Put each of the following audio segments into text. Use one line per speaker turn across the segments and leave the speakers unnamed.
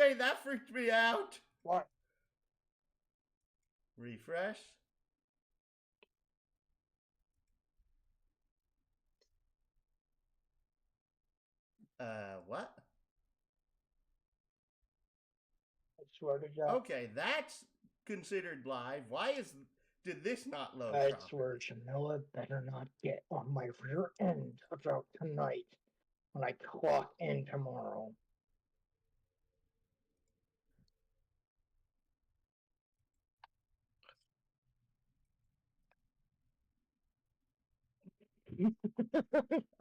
wait, that freaked me out.
What?
Refresh. What?
I swear to God.
Okay, that's considered live. Did this not load
I
properly?
swear Jamila better not get on my rear end about tonight when I clock in tomorrow.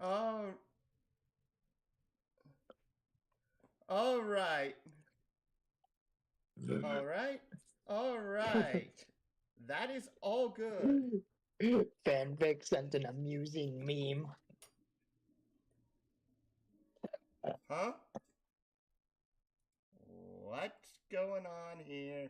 Oh. All right. All right. All right. That is all good.
Fanfic sent an amusing meme.
Huh? What's going on here?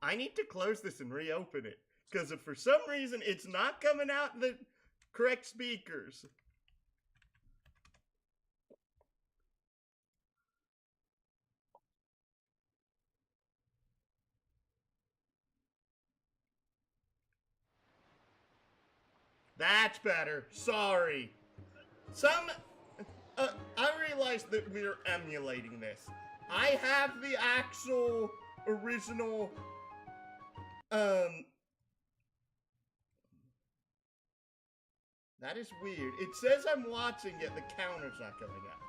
I need to close this and reopen it. Because if for some reason it's not coming out the correct speakers. That's better. Sorry. I realized that we're emulating this. I have the actual original, that is weird. It says I'm watching it, the counter's not going up.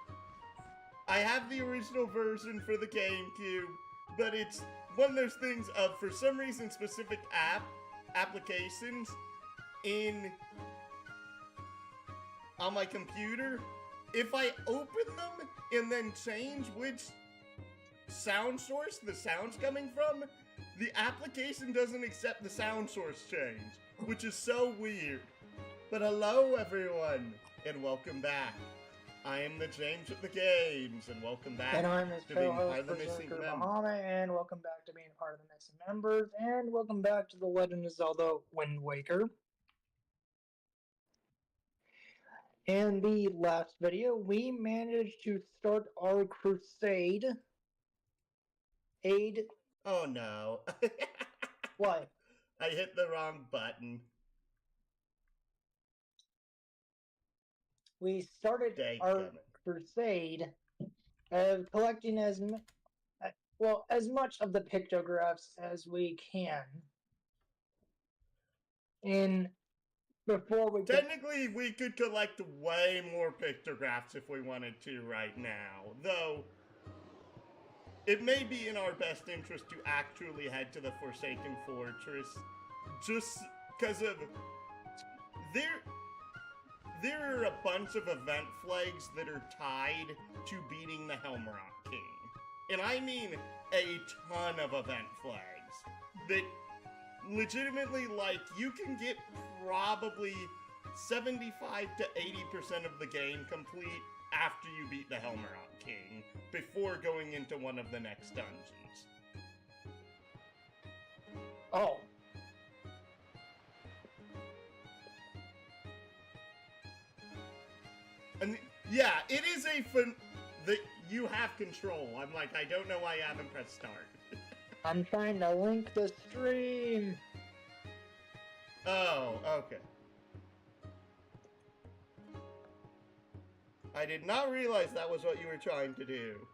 I have the original version for the GameCube, but it's one of those things of, for some reason, specific applications on my computer, if I open them and then change which sound source the sound's coming from, the application doesn't accept the sound source change, which is so weird. But hello everyone, and welcome back. I am the James with the Games, and welcome back
And I'm his
to being part
co-host,
of the Missing
Berserker
Members.
Muhammad, and welcome back to being part of the Missing Members, and welcome back to the Legend of Zelda Wind Waker. In the last video, we managed to start our crusade.
Oh no.
What?
I hit the wrong button.
We started our crusade of collecting as much of the pictographs as we can. And before we
technically we could collect way more pictographs if we wanted to right now, though it may be in our best interest to actually head to the Forsaken Fortress, just because of there are a bunch of event flags that are tied to beating the Helmrock King. And I mean a ton of event flags that legitimately, like, you can get probably 75 to 80% of the game complete after you beat the Helmrock King, before going into one of the next dungeons.
Oh.
And yeah, it is a fun that you have control. I'm like, I don't know why you haven't pressed start.
I'm trying to link the stream.
Oh, okay. I did not realize that was what you were trying to do.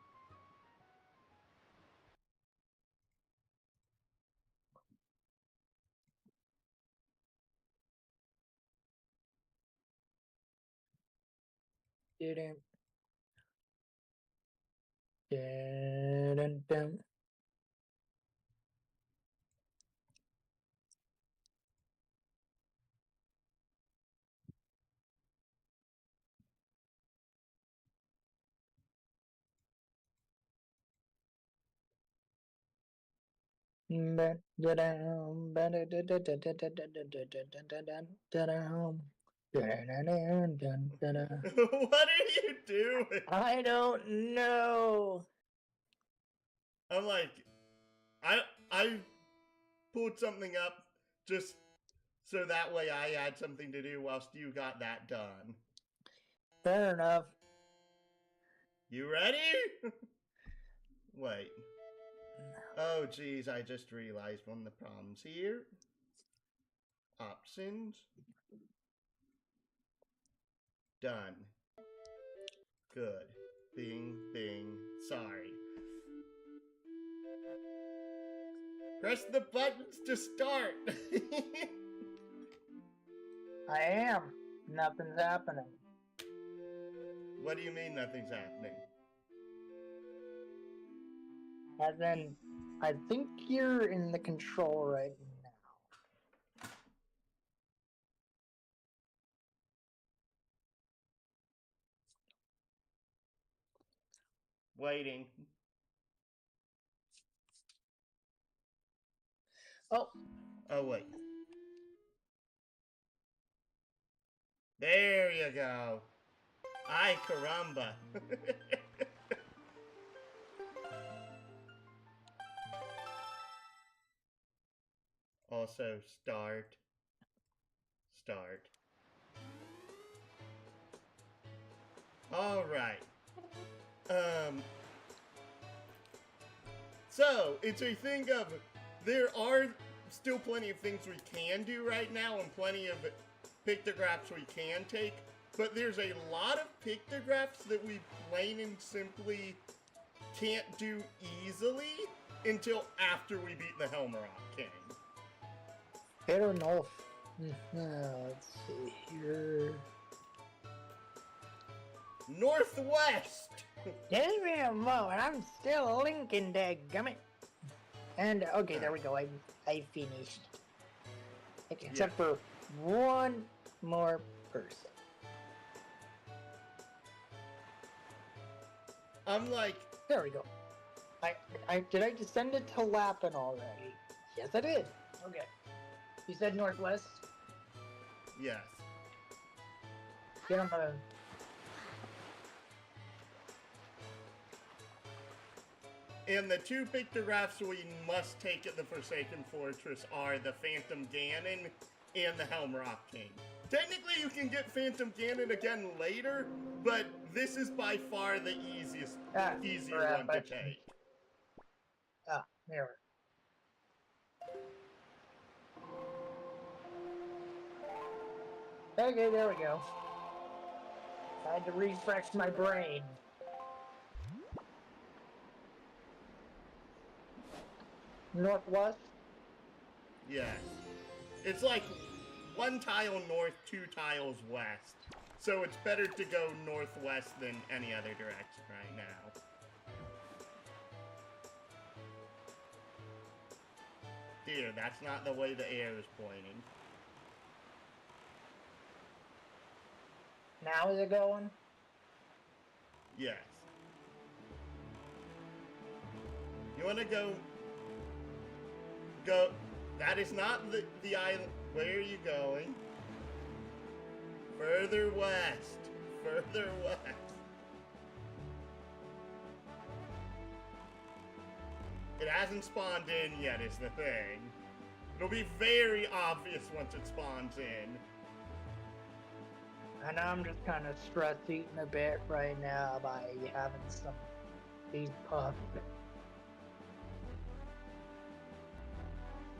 Didn't. Dun.
What are you doing?
I don't know.
I'm like, I pulled something up just So that way I had something to do whilst you got that done.
Fair enough.
You ready? Wait. Oh, geez, I just realized one of the problems here. Options. Done. Good. Bing, bing. Sorry. Press the buttons to start.
I am. Nothing's happening.
What do you mean nothing's happening?
And then I think you're in the control right now.
Waiting.
Oh.
Oh, wait. There you go. Ay, caramba. Also, start. Start. All right. So, it's a thing of, there are still plenty of things we can do right now and plenty of pictographs we can take, but there's a lot of pictographs that we plain and simply can't do easily until after we beat the Helmrock King.
I don't know if... let's see here...
Northwest!
Give me a moment, I'm still linking, dadgummit. And, okay, there we go, I finished. Except for one more person.
I'm like...
There we go. Did I just send it to Lappin already? Yes, I did. Okay. You said northwest?
Yes.
Get on the...
And the two pictographs we must take at the Forsaken Fortress are the Phantom Ganon and the Helmrock King. Technically, you can get Phantom Ganon again later, but this is by far the easier one to take.
Ah, there. Okay, there we go. I had to refresh my brain. Northwest?
Yes. It's like one tile north, two tiles west. So it's better to go northwest than any other direction right now. Dear, that's not the way the air is pointing.
Now is it going?
Yes. You want to go... That is not the island. Where are you going? Further west. Further west. It hasn't spawned in yet is the thing. It'll be very obvious once it spawns in.
And I'm just kind of stress eating a bit right now by having some these puffs.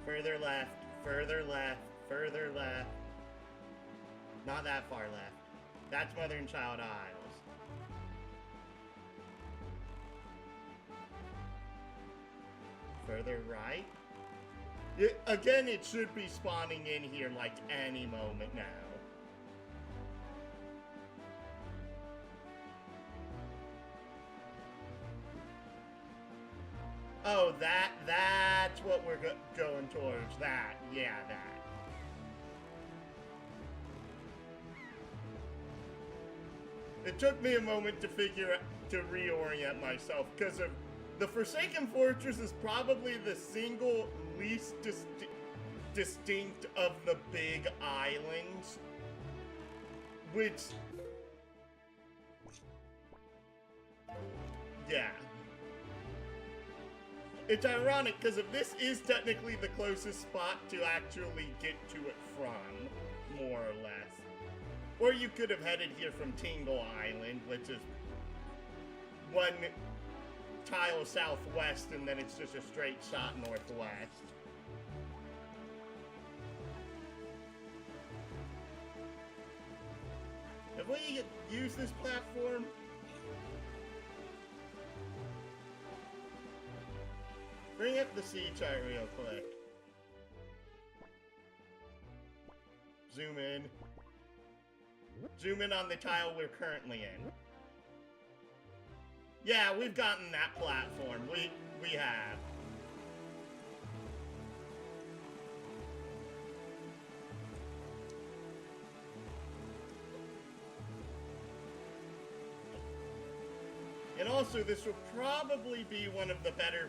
Further left, further left, further left. Not that far left. That's Mother and Child Isles. Further right. Again, it should be spawning in here like any moment now. Oh, that's what we're going towards. That, yeah, that. It took me a moment to reorient myself, because of the Forsaken Fortress is probably the single least distinct of the big islands, which, yeah. It's ironic, because if this is technically the closest spot to actually get to it from, more or less. Or you could have headed here from Tingle Island, which is one tile southwest, and then it's just a straight shot northwest. Have we used this platform? Bring up the sea chart real quick. Zoom in. Zoom in on the tile we're currently in. Yeah, we've gotten that platform. We have. And also, this will probably be one of the better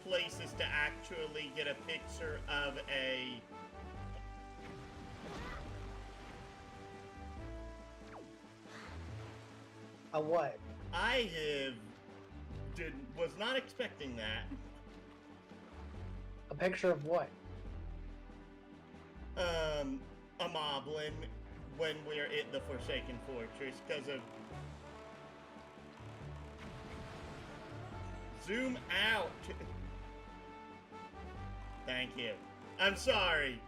places to actually get a picture of a
what?
I was not expecting that.
A picture of what?
A moblin when we're at the Forsaken Fortress, because of zoom out. Thank you. I'm sorry.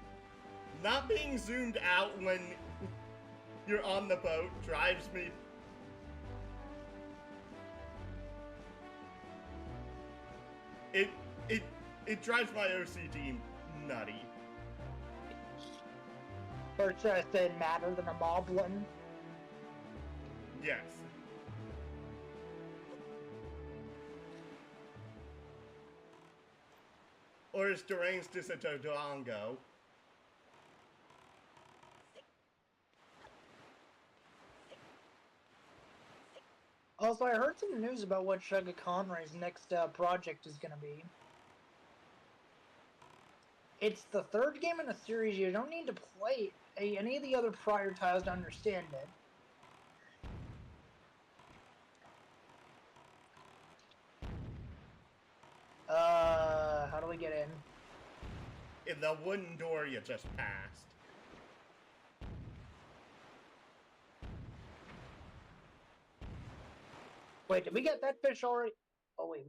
Not being zoomed out when you're on the boat drives me. It drives my OCD nutty.
First, I said matter than a moblin.
Yes. Or as deranged as a Dodongo.
Also, I heard some news about what Shugga Conray's next project is going to be. It's the third game in the series. You don't need to play any of the other prior tiles to understand it. How do we get in?
In the wooden door you just passed.
Wait, did we get that fish already? Oh, wait,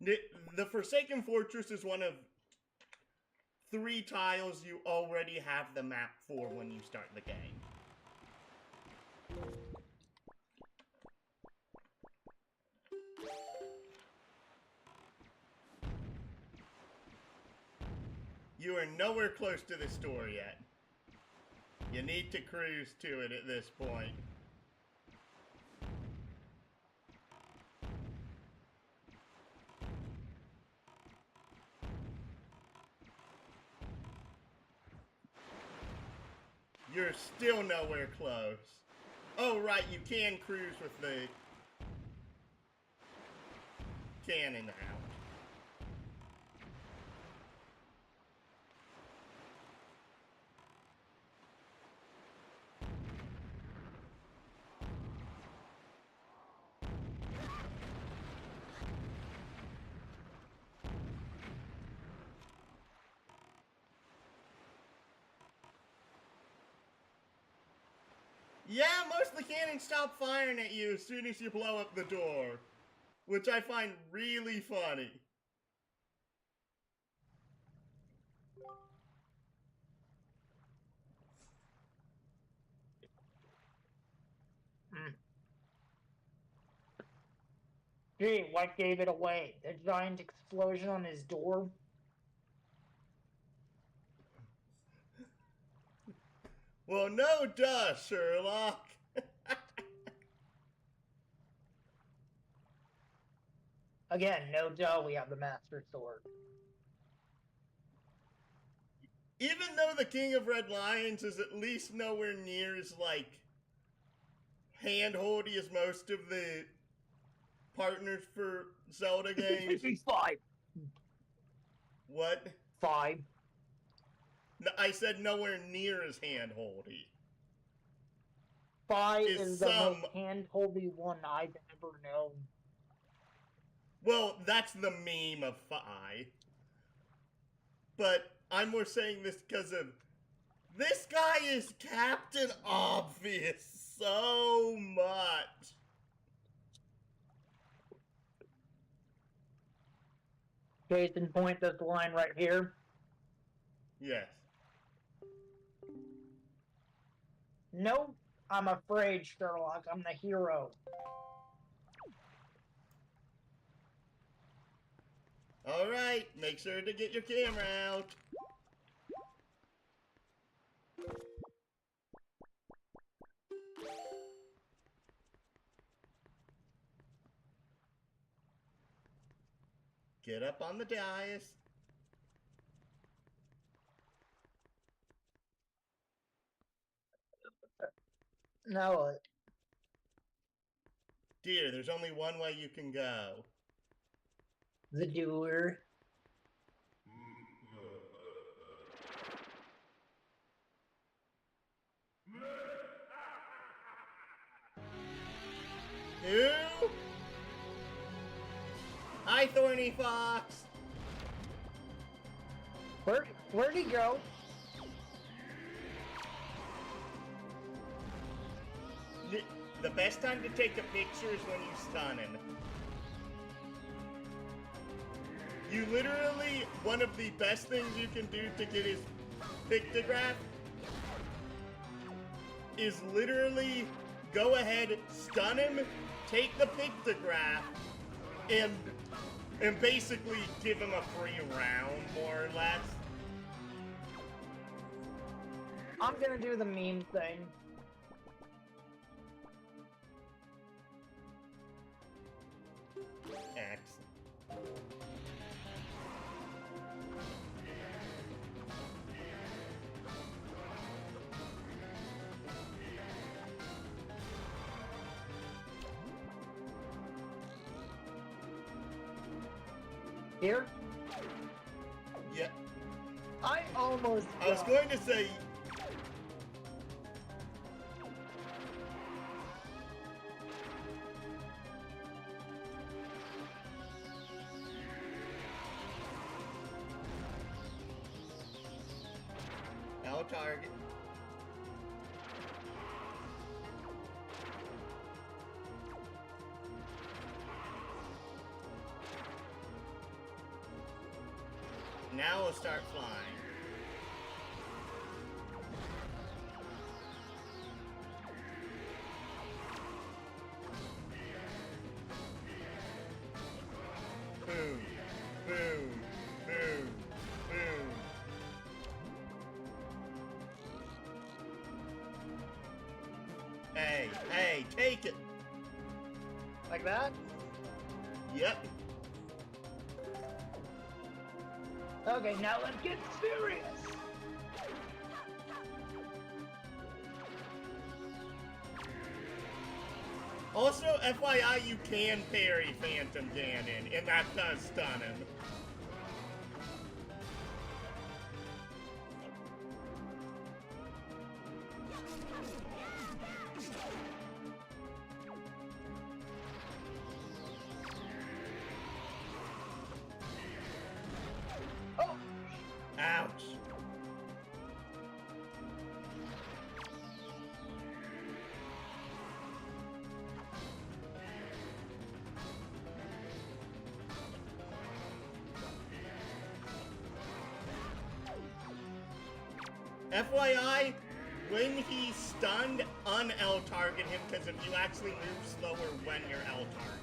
we did.
The Forsaken Fortress is one of 3 tiles you already have the map for when you start the game. You are nowhere close to the store yet. You need to cruise to it at this point. You're still nowhere close. Oh, right, you can cruise with the cannon out. Yeah, most of the cannons stop firing at you as soon as you blow up the door, which I find really funny.
Gee, what gave it away? The giant explosion on his door?
Well, no duh, Sherlock.
Again, no duh, we have the Master Sword.
Even though the King of Red Lions is at least nowhere near as, like, hand-holdy as most of the partners for Zelda games.
He's 5.
What?
5.
No, I said nowhere near as hand-holdy.
5 is the most hand-holdy one I've ever known.
Well, that's the meme of Fi. But I'm more saying this because of this guy is Captain Obvious so much.
Case in point, this line right here.
Yes.
No, I'm afraid, Sherlock. I'm the hero.
All right, make sure to get your camera out. Get up on the dais.
No,
Dear, there's only one way you can go.
the doer.
Who? Hi, Thorny Fox.
Where'd he go?
The best time to take a picture is when you stun him. You literally, one of the best things you can do to get his pictograph is literally go ahead, stun him, take the pictograph, and basically give him a free round, more or less.
I'm gonna do the meme thing.
Excellent.
Here?
Yeah.
I almost
I was going to say... Now target. Now we'll start flying. Boom, boom, boom, boom. Hey, take it.
like that.
Yep.
Okay, now let's get serious.
Also, FYI, you can parry Phantom Ganon, and that does stun him.
Oh,
Ouch. FYI, when he's stunned, un-L target him, because if you actually move slower when you're L targeting.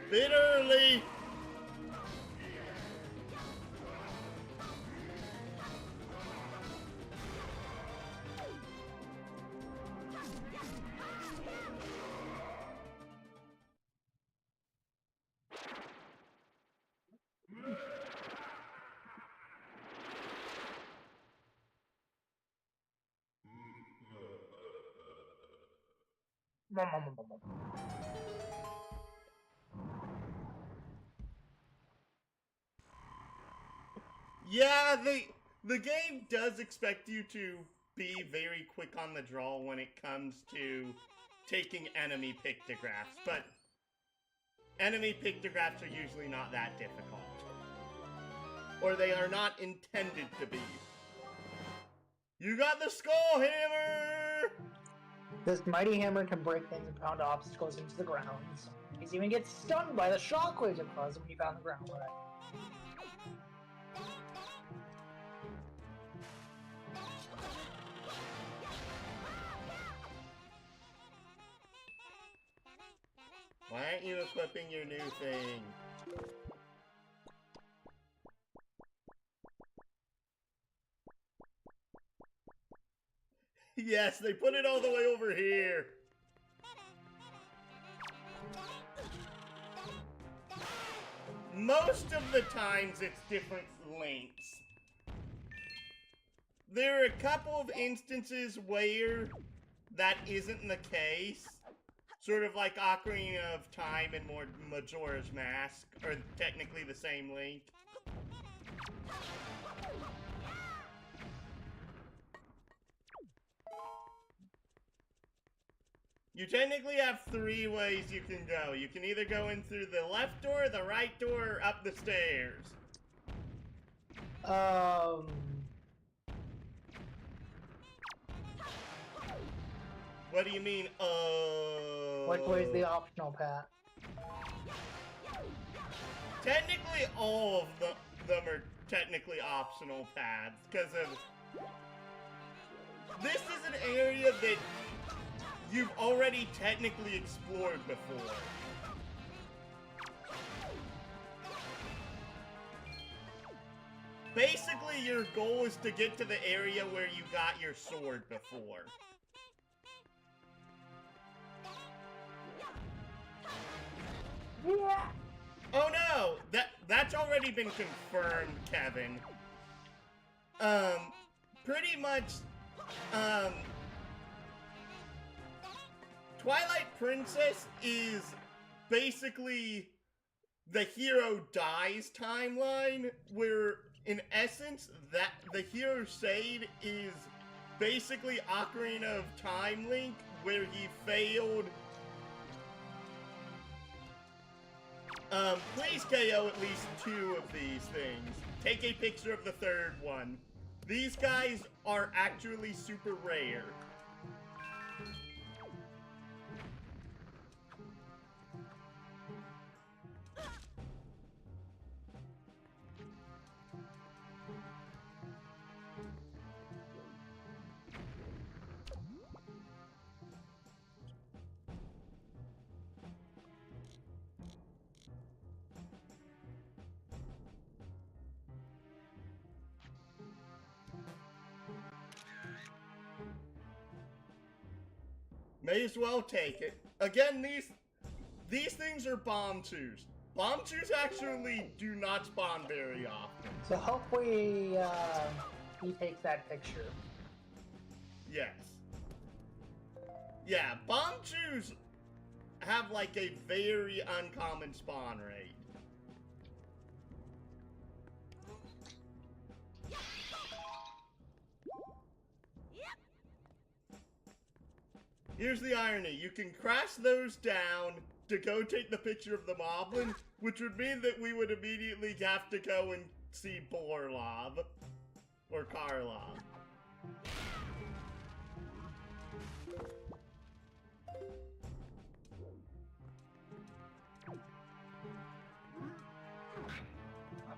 Bitterly. Yeah, the game does expect you to be very quick on the draw when it comes to taking enemy pictographs, but enemy pictographs are usually not that difficult. Or they are not intended to be. You got the skull hammer!
This mighty hammer can break things and pound obstacles into the ground. He even gets stunned by the shockwaves it causes when you pound the ground with it.
Why aren't you equipping your new thing? Yes, they put it all the way over here. Most of the times it's different links. There are a couple of instances where that isn't the case. Sort of like Ocarina of Time and Majora's Mask are technically the same link. You technically have 3 ways you can go. You can either go in through the left door, the right door, or up the stairs. What do you mean,
What way is the optional path?
Technically, all of them are technically optional paths, because of... This is an area that you've already technically explored before. Basically, your goal is to get to the area where you got your sword before.
Yeah.
Oh no! That's already been confirmed, Kevin. Pretty much, Twilight Princess is basically the hero dies timeline, where in essence that the hero Shade is basically Ocarina of Time Link, where he failed. Please KO at least 2 of these things. Take a picture of the 3rd one. These guys are actually super rare. May as well take it. Again, these things are bomb chews. Bomb chews actually do not spawn very often.
So hopefully he takes that picture.
Yes. Yeah, bomb chews have like a very uncommon spawn rate. Here's the irony. You can crash those down to go take the picture of the moblin, which would mean that we would immediately have to go and see Borlov. Or Karlov.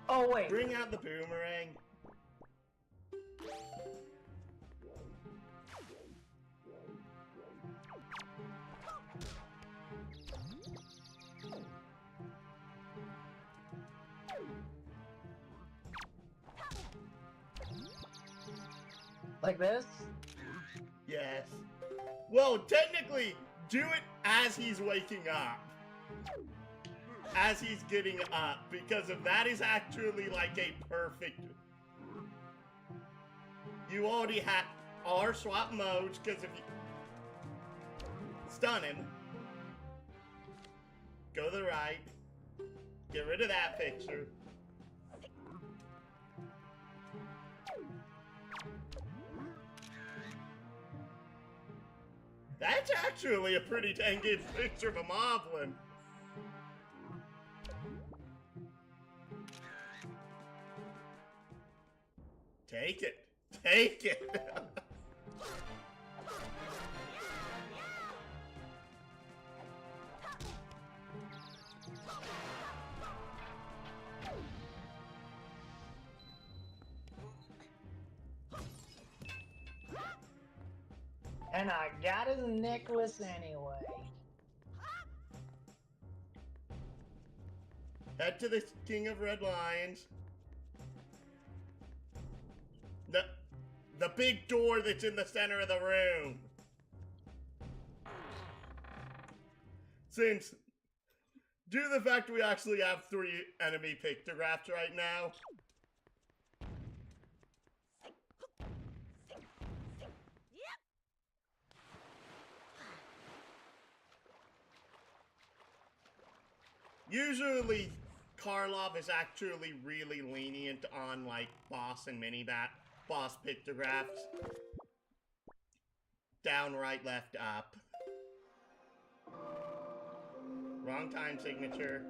Oh, wait.
Bring out the boomerang.
Like this?
Yes. Well, technically, do it as he's waking up. As he's getting up, because if that is actually like a perfect... You already have R swap modes, because if you... Stun him. Go to the right. Get rid of that picture. That's actually a pretty dang good picture of a moblin. Take it. Take it.
And I got his necklace anyway.
Head to the King of Red Lions. The big door that's in the center of the room. Since, due to the fact we actually have 3 enemy pictographs right now, usually Karlov is actually really lenient on like boss and boss pictographs. Down, right, left, up. Wrong time signature.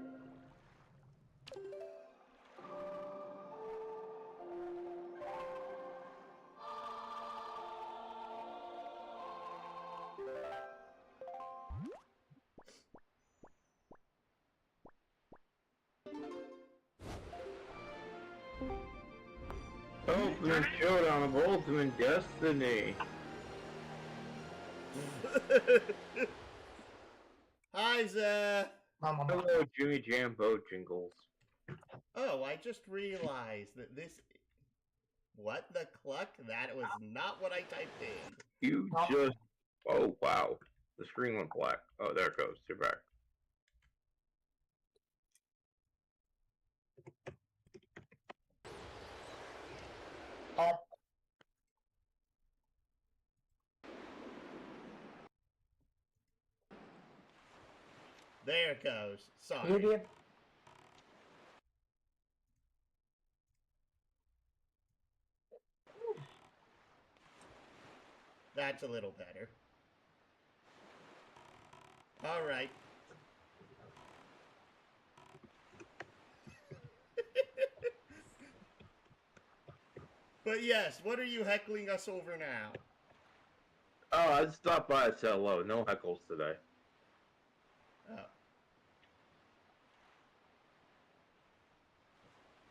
Ultimate Showdown of Ultimate Destiny.
Hi, Zeh.
Hello, Jimmy Jambo Jingles.
Oh, I just realized that this... What the cluck? That was not what I typed in.
You just... Oh, wow. The screen went black. Oh, there it goes. You're back.
There it goes. Sorry.
You did.
That's a little better. Alright. But yes, what are you heckling us over now?
Oh, I just stopped by to say hello. No heckles today.
Oh.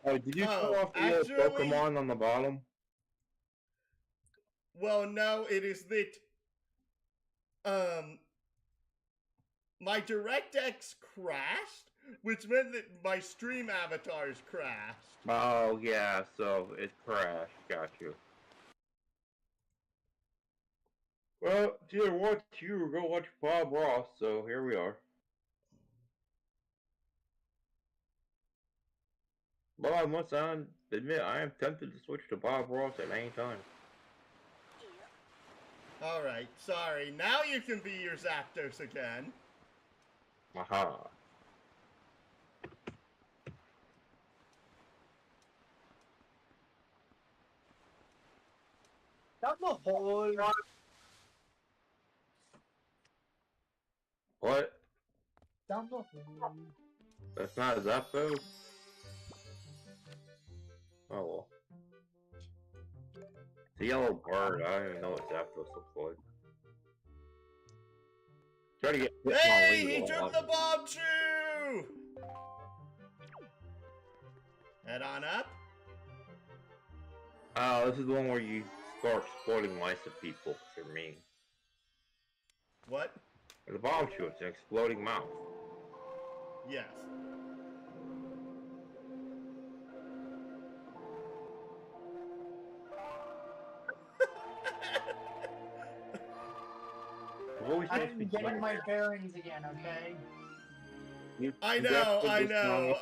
Oh, did you show off the
actually-
Pokemon on the bottom?
Well, no, it is that, my DirectX crashed, which meant that my stream avatars crashed.
Oh, yeah, so it crashed. Got you. Well, it's either watch you or go watch Bob Ross, so here we are. Well, I must admit, I am tempted to switch to Bob Ross at any time.
Alright, sorry. Now you can be your Zapdos again.
Aha.
Down the hole.
What?
Down the hole.
That's not a Zapdos? Oh well. It's a yellow bird. I don't even know what Zapdos looks like. Try to get hit
Hey,
on
he
legal.
took the bomb shoe! Head on up.
Oh, this is the one where you start exploding mice at people because they're mean.
What?
The bomb shoe, it's an exploding mouth.
Yes.
I'm getting my bearings again, okay?
I know, I know.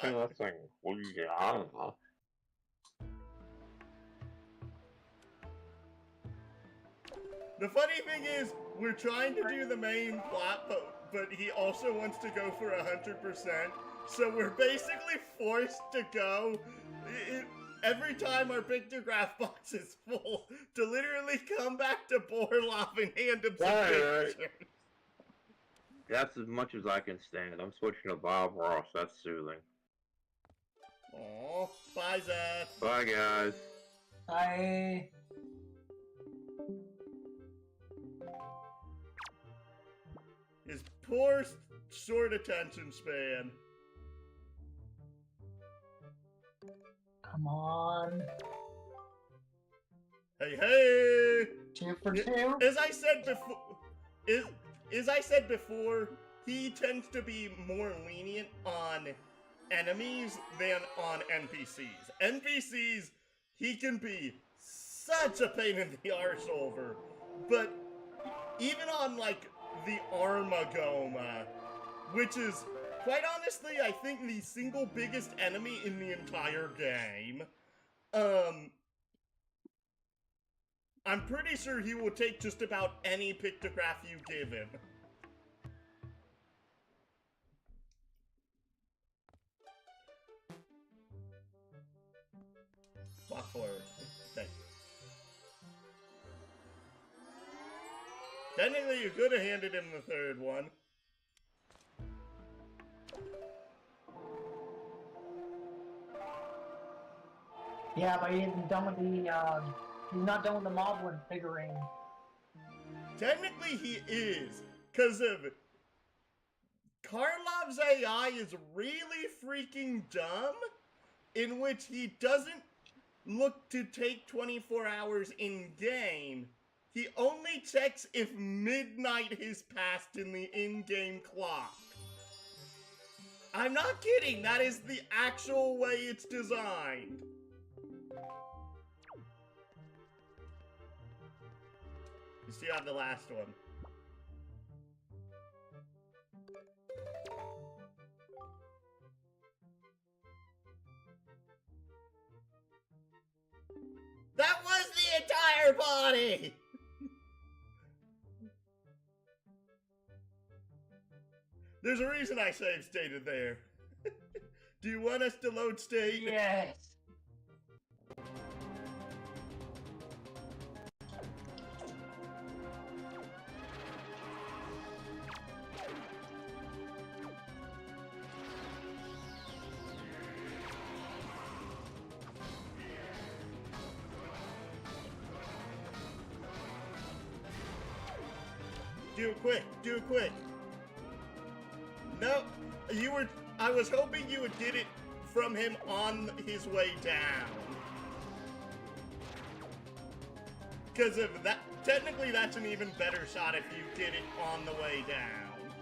The funny thing is, we're trying to do the main plot, but he also wants to go for 100%. So we're basically forced to go every time our pictograph box is full to literally come back to Borlov and hand him some pictures.
That's as much as I can stand. I'm switching to Bob Ross. That's soothing.
Aw, bye, Zeth.
Bye, guys.
I.
His poor, short attention span.
Come on.
Hey!
2 for 2.
As I said before, he tends to be more lenient on enemies than on NPCs. NPCs, he can be such a pain in the arse over, but even on, like, the Armagoma, which is, quite honestly, I think the single biggest enemy in the entire game, I'm pretty sure he will take just about any pictograph you give him. Walk forward. Thanks. Technically, you could have handed him the third one.
Yeah, but he isn't done with the, he's not done with the Moblin figurine.
Technically, he is, because of Karlov's AI is really freaking dumb, in which he doesn't look to take 24 hours in-game. He only checks if midnight has passed in the in-game clock. I'm not kidding, that is the actual way it's designed. You still have the last one. That was the entire body! There's a reason I save stated there. Do you want us to load state?
Yes.
Do it quick, do it quick. No, I was hoping you would get it from him on his way down. Because of that, technically that's an even better shot if you get it on the way down.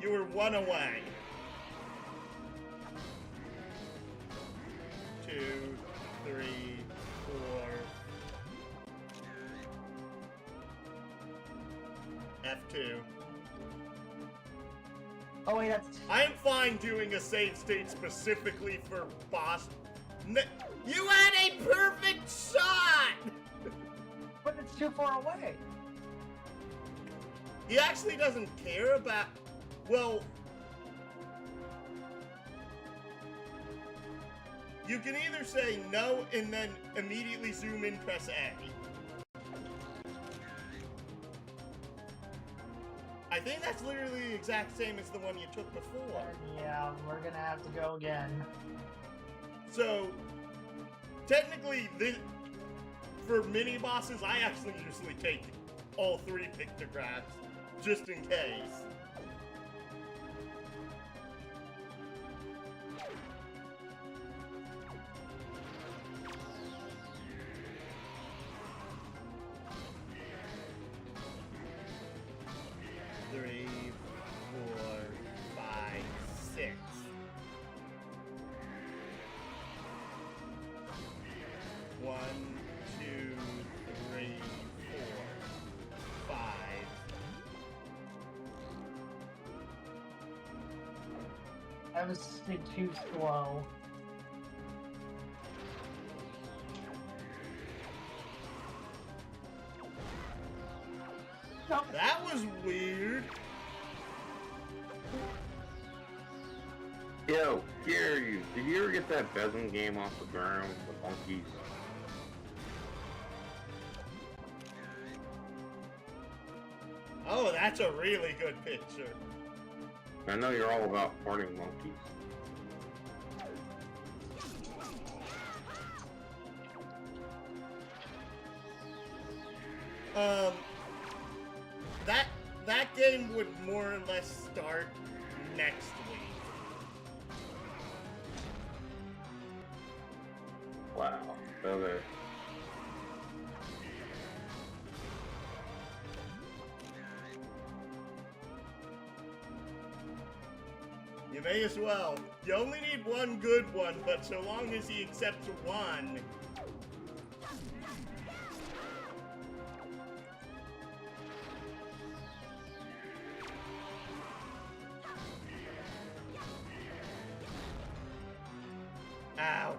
You were one away. 2, 3, 4. F2.
Oh wait, that's...
I am fine doing a save state specifically for boss. You had a perfect shot!
But it's too far away.
He actually doesn't care about... Well... You can either say no and then immediately zoom in, press A. I think that's literally the exact same as the one you took before.
Yeah, we're gonna have to go again.
So, technically, for mini bosses, I actually usually take all 3 pictographs, just in case.
That was too slow. No.
That was weird.
Yo, dare you? Did you ever get that Besom game off the ground with monkeys?
Oh, that's a really good picture.
I know you're all about farting monkeys.
That game would more or less start next week.
Wow. Okay.
You may as well. You only need one good one, but so long as he accepts one. Ouch.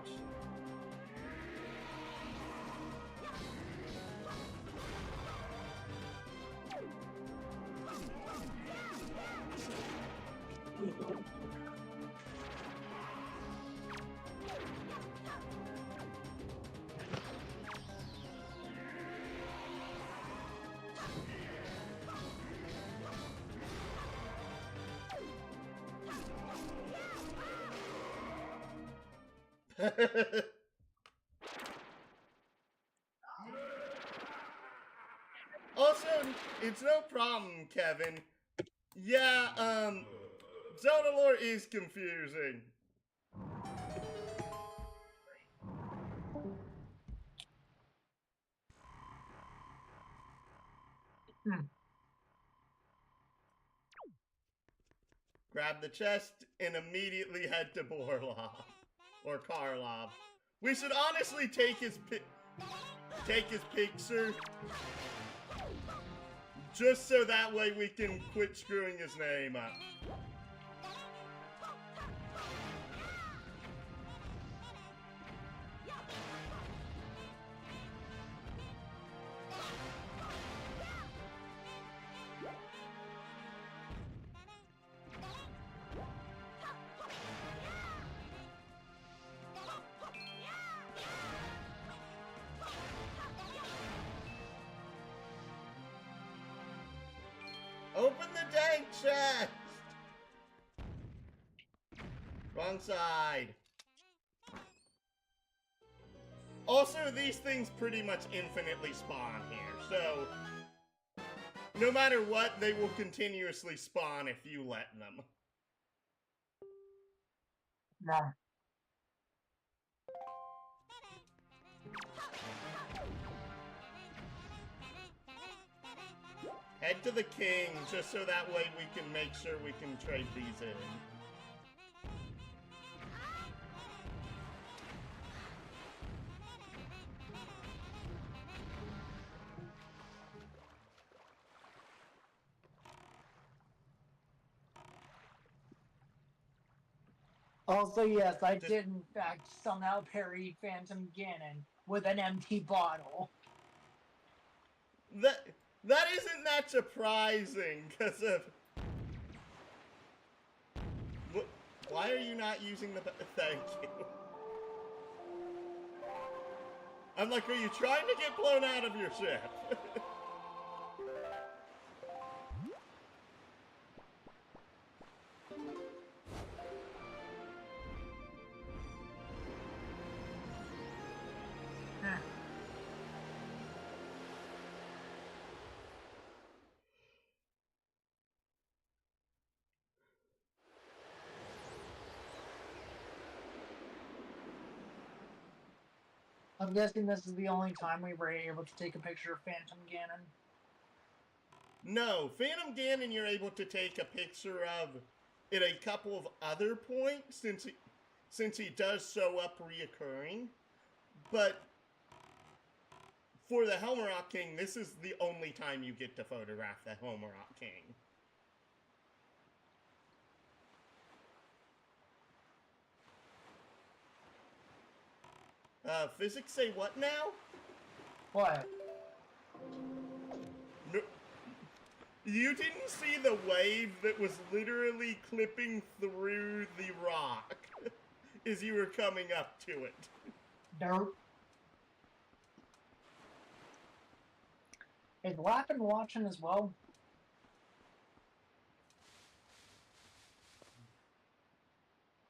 Also, it's no problem, Kevin. Yeah, Zelda lore is confusing. Grab the chest and immediately head to Borlov. Or Karlov. We should honestly take his picture. Just so that way we can quit screwing his name up. Open the dang chest! Wrong side. Also, these things pretty much infinitely spawn here, so no matter what, they will continuously spawn if you let them.
No.
Head to the king, just so that way we can make sure we can trade these in.
Also, yes, I did in fact somehow parry Phantom Ganon with an empty bottle.
That isn't that surprising, because of... Why are you not using the... Thank you. I'm like, are you trying to get blown out of your ship?
I'm guessing this is the only time we were able to take a picture of Phantom Ganon.
No, Phantom Ganon you're able to take a picture of at a couple of other points since he does show up reoccurring. But for the Helmrock King, this is the only time you get to photograph the Helmrock King. Physics say what now?
What?
No, you didn't see the wave that was literally clipping through the rock as you were coming up to it.
Nope. Is Lappin watching as well?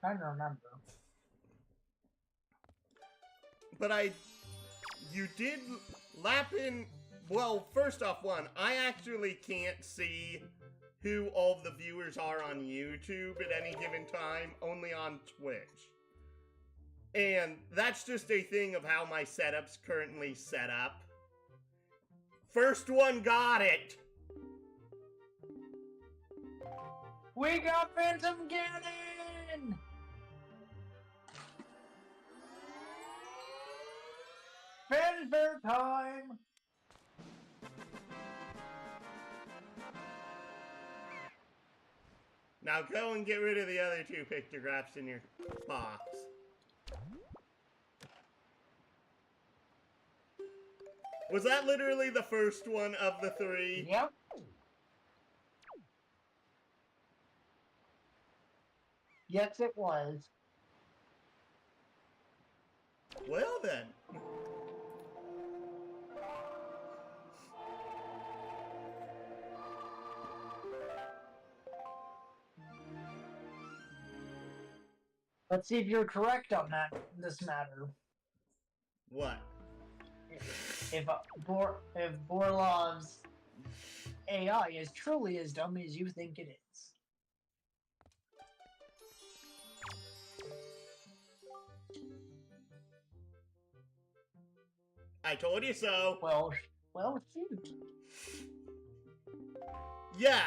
Trying to remember.
But you did Lappin. Well, first off, I actually can't see who all the viewers are on YouTube at any given time, only on Twitch. And that's just a thing of how my setup's currently set up. First one got it!
We got Phantom Ganon! Fanfare time!
Now go and get rid of the other 2 pictographs in your box. Was that literally the first one of the 3?
Yep. Yes, it was.
Well then.
Let's see if you're correct on this matter.
What?
If Borlov's AI is truly as dumb as you think it is.
I told you so.
Well, shoot.
Yeah.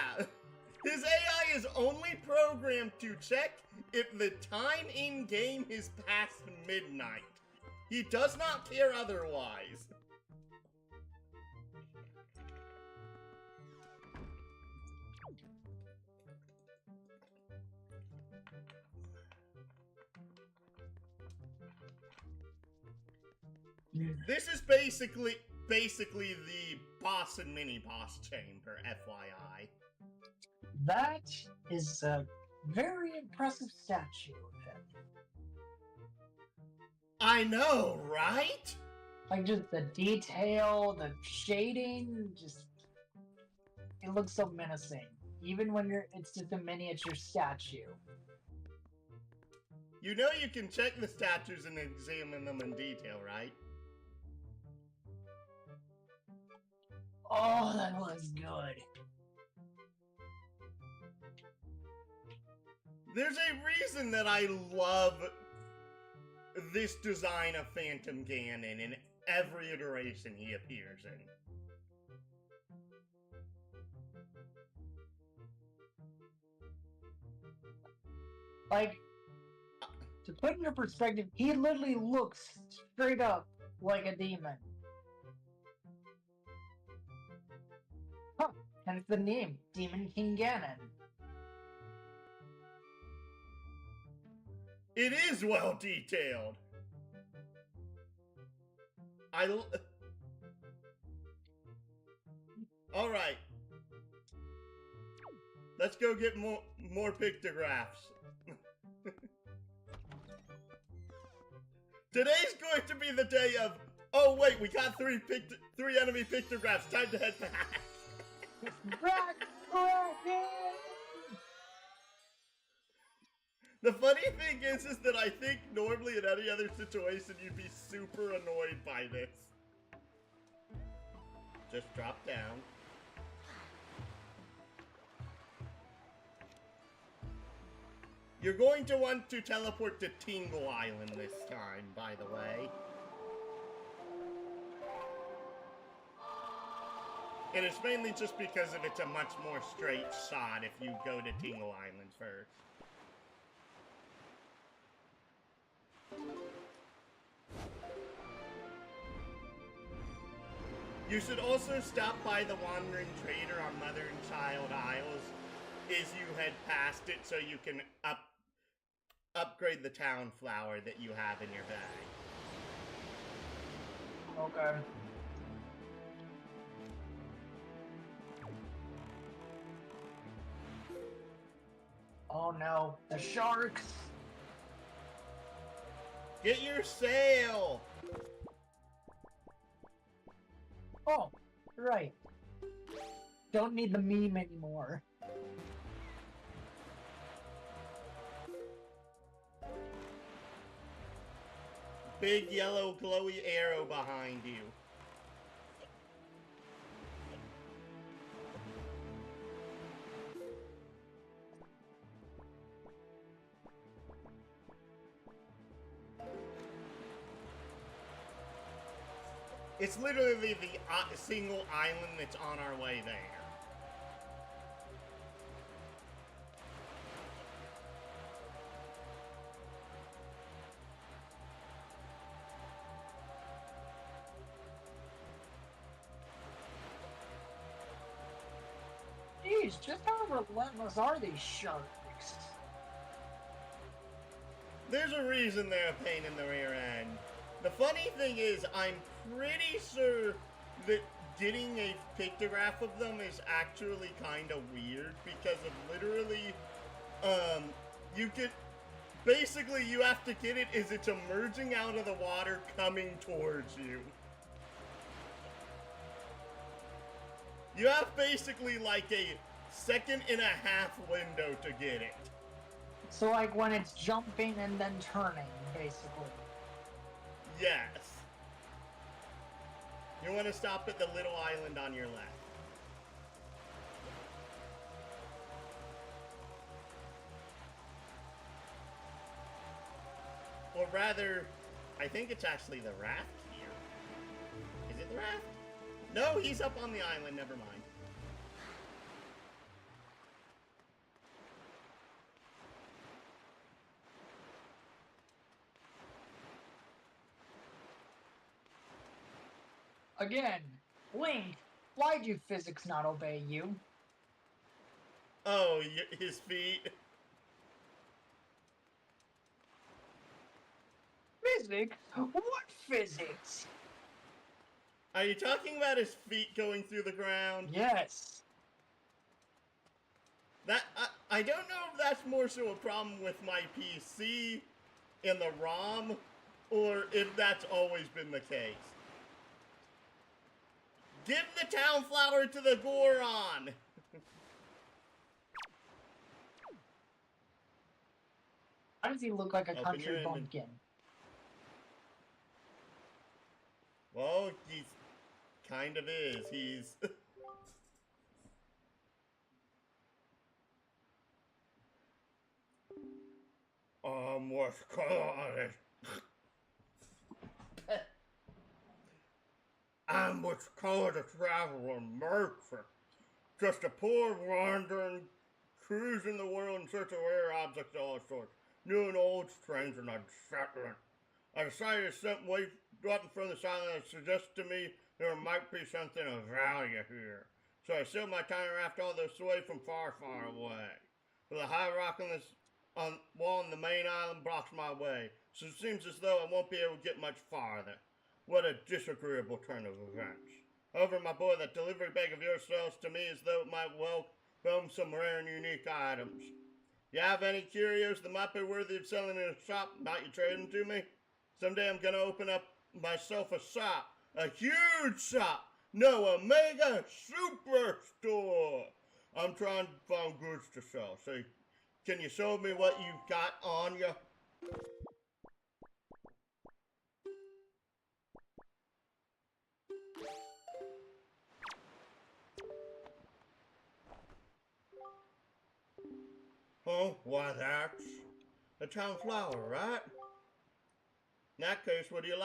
His AI is only programmed to check if the time in-game is past midnight. He does not care otherwise. This is basically the boss and mini-boss chamber, FYI.
That is a very impressive statue of him.
I know, right?
Like, just the detail, the shading, it looks so menacing. Even when it's just a miniature statue.
You know you can check the statues and examine them in detail, right?
Oh, that was good.
There's a reason that I love this design of Phantom Ganon in every iteration he appears in.
Like, to put into perspective, he literally looks straight up like a demon. Huh, and it's the name, Demon King Ganon.
It is well detailed. Alright. Let's go get more pictographs. Today's going to be the day of, oh wait, we got three enemy pictographs, time to head back. The funny thing is that I think normally in any other situation you'd be super annoyed by this. Just drop down. You're going to want to teleport to Tingle Island this time, by the way. And it's mainly just because it's a much more straight shot if you go to Tingle Island first. You should also stop by the Wandering Trader on Mother and Child Isles as you head past it so you can upgrade the town flower that you have in your bag.
Okay. Oh no, the sharks!
Get your sail!
Oh, right. Don't need the meme anymore.
Big yellow glowy arrow behind you. It's literally the single island that's on our way there.
Jeez, just how relentless are these sharks?
There's a reason they're a pain in the rear end. The funny thing is, I'm pretty sure that getting a pictograph of them is actually kind of weird because of literally, you could, basically you have to get it as it's emerging out of the water coming towards you. You have basically like a 1.5 second window to get it.
So like when it's jumping and then turning, basically.
Yes. You want to stop at the little island on your left. Or rather, I think it's actually the raft here. Is it the raft? No, he's up on the island, never mind.
Again, Link, why do physics not obey you?
Oh, his feet.
Physics? What physics?
Are you talking about his feet going through the ground?
Yes.
That I don't know if that's more so a problem with my PC and the ROM, or if that's always been the case. Give the town flower to the Goron!
How does he look like a
Open
country
your image.
bumpkin?
Well, he's kind of is. He's... what's called I'm what's called a traveler merchant. Just a poor wandering, cruising the world in search of rare objects of all sorts, new and old, strange and unsettling. I decided to step away from this island and suggested to me there might be something of value here. So I sailed my tiny raft all this way from far, far away. But the high rock on wall on the main island blocks my way, so it seems as though I won't be able to get much farther. What a disagreeable turn of events. However, my boy, that delivery bag of yours sounds to me as though it might welcome some rare and unique items. You have any curios that might be worthy of selling in a shop? Might you trade them to me? Someday I'm gonna open up myself a shop. A huge shop! No, a mega superstore! I'm trying to find goods to sell. So, can you show me what you've got on you? Oh, why that's a town flower, right? In that case, would you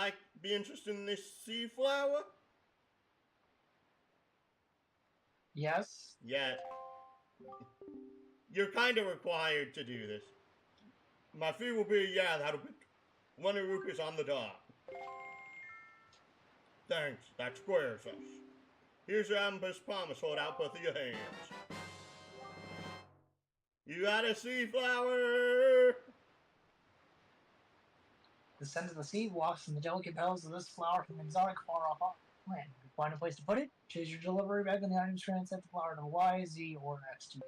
be interested in this sea flower?
Yes.
Yeah. You're kind of required to do this. My fee will be, yeah, that'll be 20 rupees on the dot. Thanks, that squares us. Here's your ambitious promise, hold out both of your hands. You got a sea flower?
The scent of the sea wafts from the delicate petals of this flower from an exotic far-off land. Find a place to put it, choose your delivery bag, and the items transit the flower to Y, Z, or X to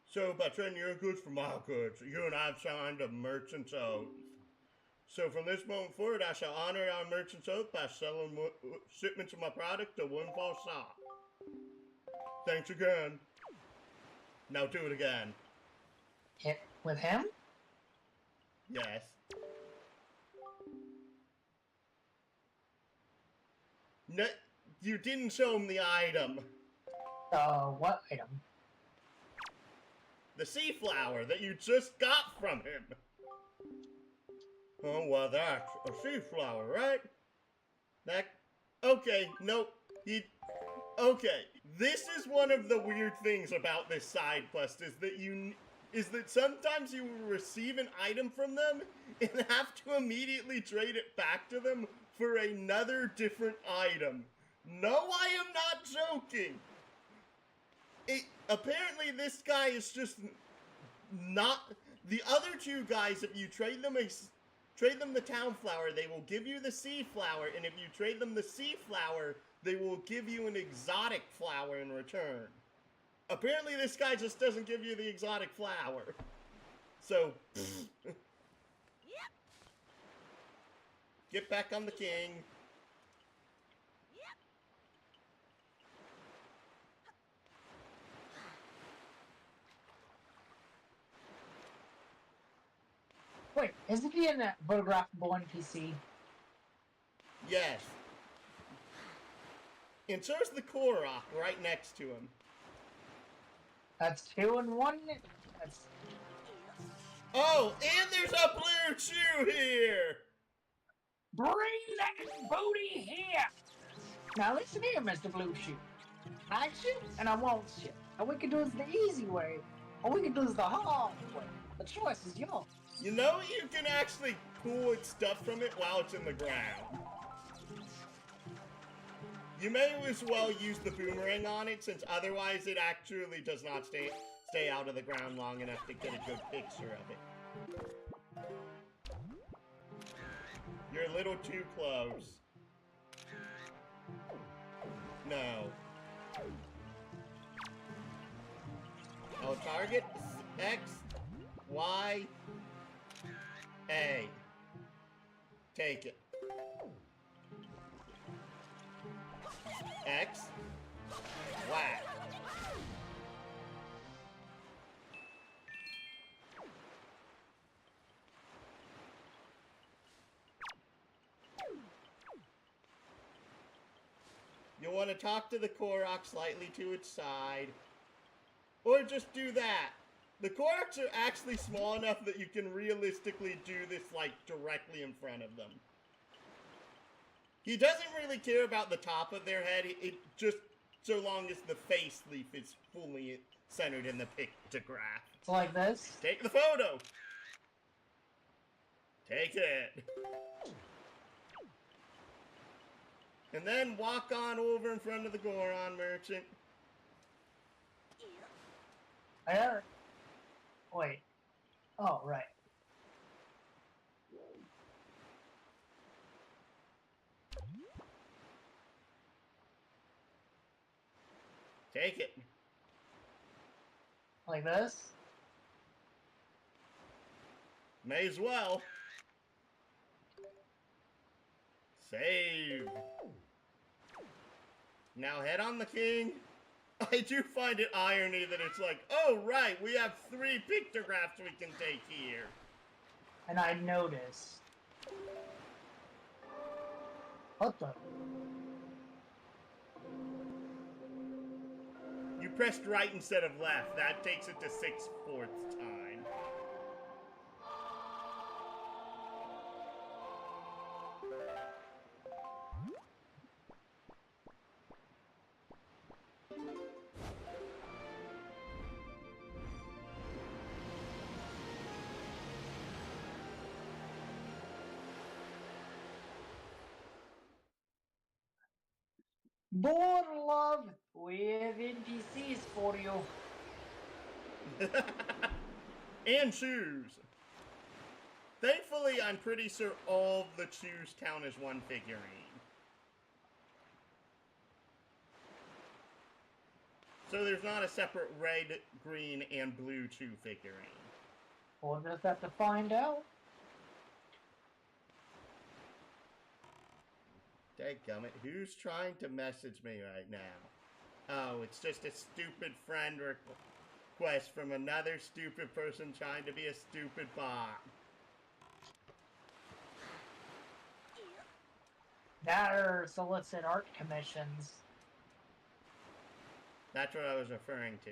So, by trading your goods for my goods, you and I have signed a merchant's oath. So from this moment forward, I shall honor our merchant's oath by selling shipments of my product to Windfall Shop. Thanks again. Now do it again.
Hit with him?
Yes. No, you didn't show him the item.
What item?
The sea flower that you just got from him. Oh, well, that's a sea flower, right? Okay, nope. Okay, this is one of the weird things about this side quest, is that sometimes you will receive an item from them and have to immediately trade it back to them for another different item. No, I am not joking. Apparently this guy is just not... The other two guys, if you trade them the town flower, they will give you the sea flower, and if you trade them the sea flower, they will give you an exotic flower in return. Apparently this guy just doesn't give you the exotic flower. So, get back on the king.
Wait, isn't he in that photographable NPC?
Yes. And so is the Korok right next to him.
That's 2 in 1? That's...
Oh, and there's a blue chew here!
Bring that booty here! Now listen here, Mr. Blue Shoe. I shoot and I won't shoot. And we can do this the easy way, or we can do this the hard way. The choice is yours.
You know you can actually pull stuff from it while it's in the ground. You may as well use the boomerang on it, since otherwise it actually does not stay out of the ground long enough to get a good picture of it. You're a little too close. No. Oh, target X, Y, A. Take it. X, whack. You'll want to talk to the Korok slightly to its side. Or just do that. The Koroks are actually small enough that you can realistically do this, like, directly in front of them. He doesn't really care about the top of their head, it just so long as the face leaf is fully centered in the pictograph.
It's like this.
Take the photo! Take it! And then walk on over in front of the Goron merchant.
There. Wait. Oh, right.
Take it.
Like this?
May as well. Save. Now head on the king. I do find it irony that it's like, oh right, we have 3 pictographs we can take here.
And I noticed. What the?
You pressed right instead of left. That takes it to 6/4 time.
More love with NPCs for you.
And shoes. Thankfully, I'm pretty sure all the chews count as one figurine. So there's not a separate red, green, and blue chew figurine.
We'll just have to find out.
Dadgummit, who's trying to message me right now? Oh, it's just a stupid friend request from another stupid person trying to be a stupid bot.
That or solicit art commissions.
That's what I was referring to.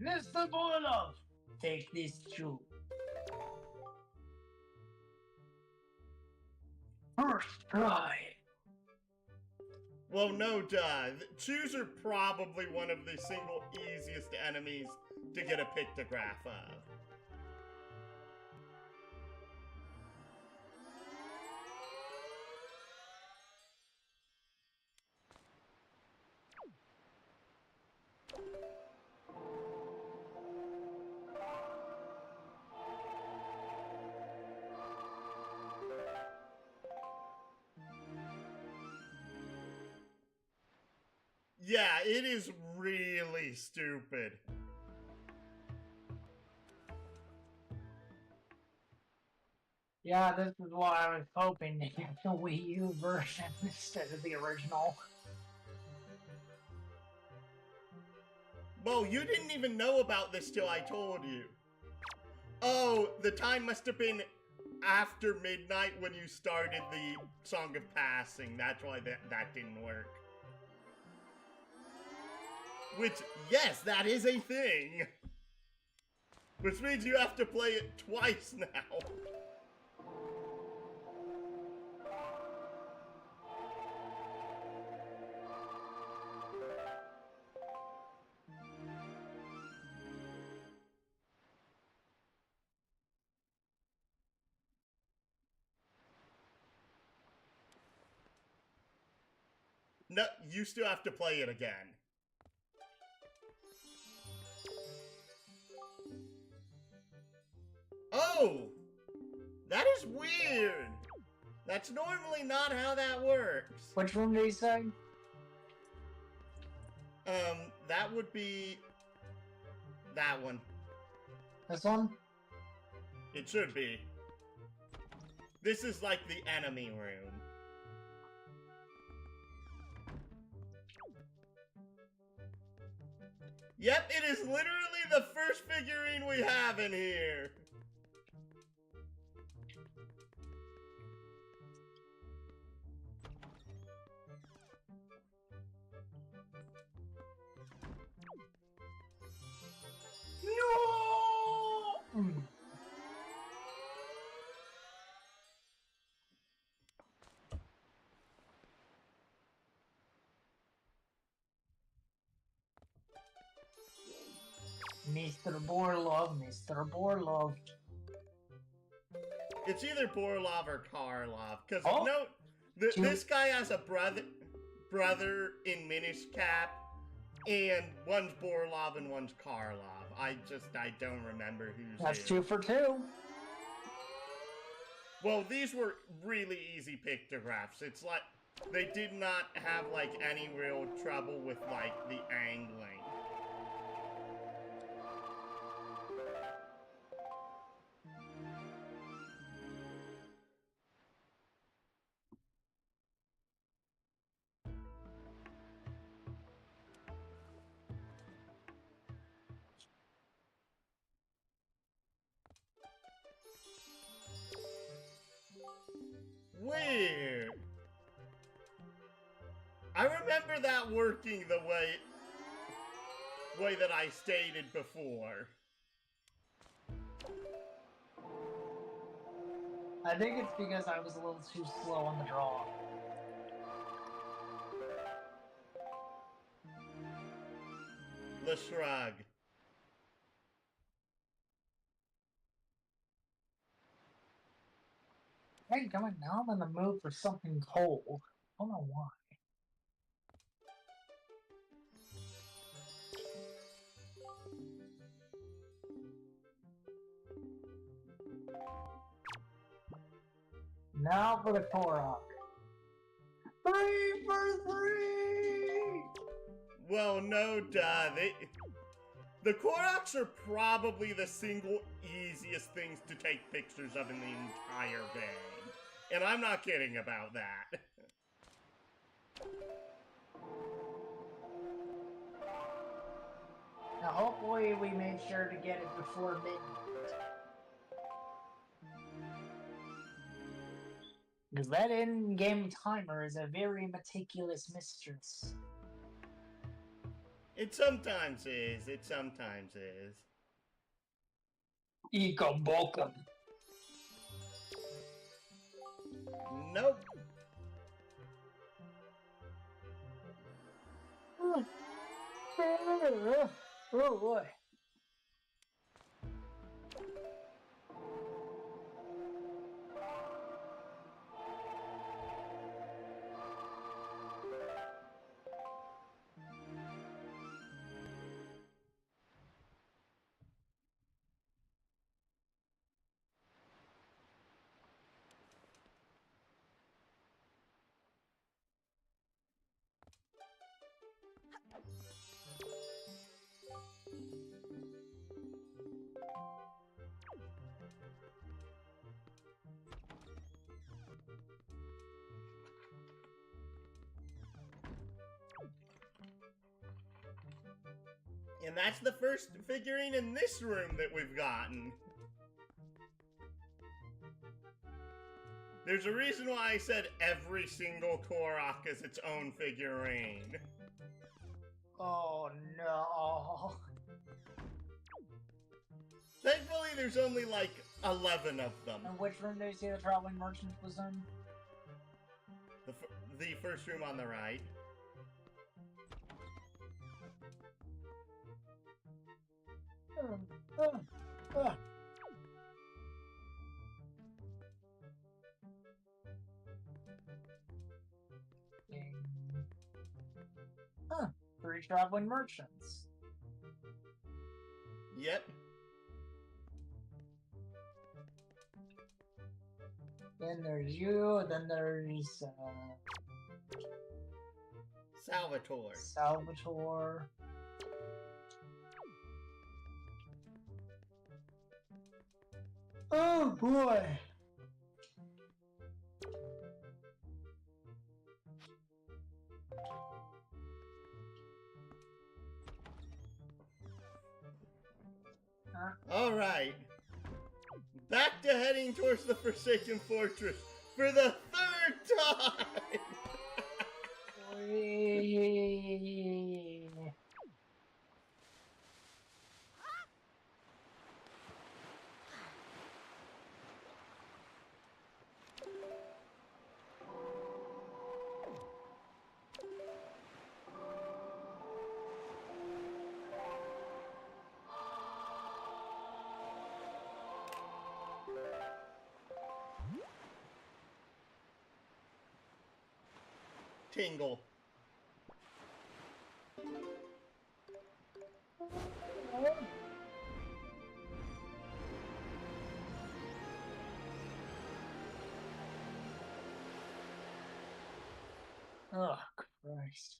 Mr. Boilov, take this chew. First try.
Well, no duh. Chews are probably one of the single easiest enemies to get a pictograph of. Yeah, it is really stupid.
Yeah, this is why I was hoping to get the Wii U version instead of the original.
Bo, you didn't even know about this till I told you. Oh, the time must have been after midnight when you started the Song of Passing. That's why that didn't work. Which, yes, that is a thing. Which means you have to play it twice now. No, you still have to play it again. Oh! That is weird! That's normally not how that works.
Which one did he say?
That would be... that one.
This one?
It should be. This is like the enemy room. Yep, it is literally the first figurine we have in here.
No! Mr. Borlov, Mr. Borlov.
It's either Borlov or Karlov, because
Oh.
no, this guy has a brother in Minish Cap, and one's Borlov and one's Karlov. I don't remember who's
That's
who.
2 for 2.
Well, these were really easy pictographs. It's like they did not have like any real trouble with like the angling. Weird. I remember that working the way that I stated before.
I think it's because I was a little too slow on the draw.
The shrug.
Hey, come on, now I'm in the mood for something cold. I don't know why. Now for the Korok. 3 for 3!
Well, no duh. The Koroks are probably the single easiest things to take pictures of in the entire game. And I'm not kidding about that.
Now hopefully we made sure to get it before midnight. Because that in-game timer is a very meticulous mistress.
It sometimes is. It sometimes is.
Ekom bokum.
Nope.
Oh boy.
And that's the first figurine in this room that we've gotten. There's a reason why I said every single Korok is its own figurine.
Oh no.
Thankfully, there's only like 11 of them.
And which room do you see the traveling merchant was in?
The first room on the right.
Huh. 3 traveling merchants.
Yep.
Then there's you, then there's
Salvatore.
Salvatore. Oh boy!
Alright. Back to heading towards the Forsaken Fortress for the 3rd time! Tingle.
Oh, Christ.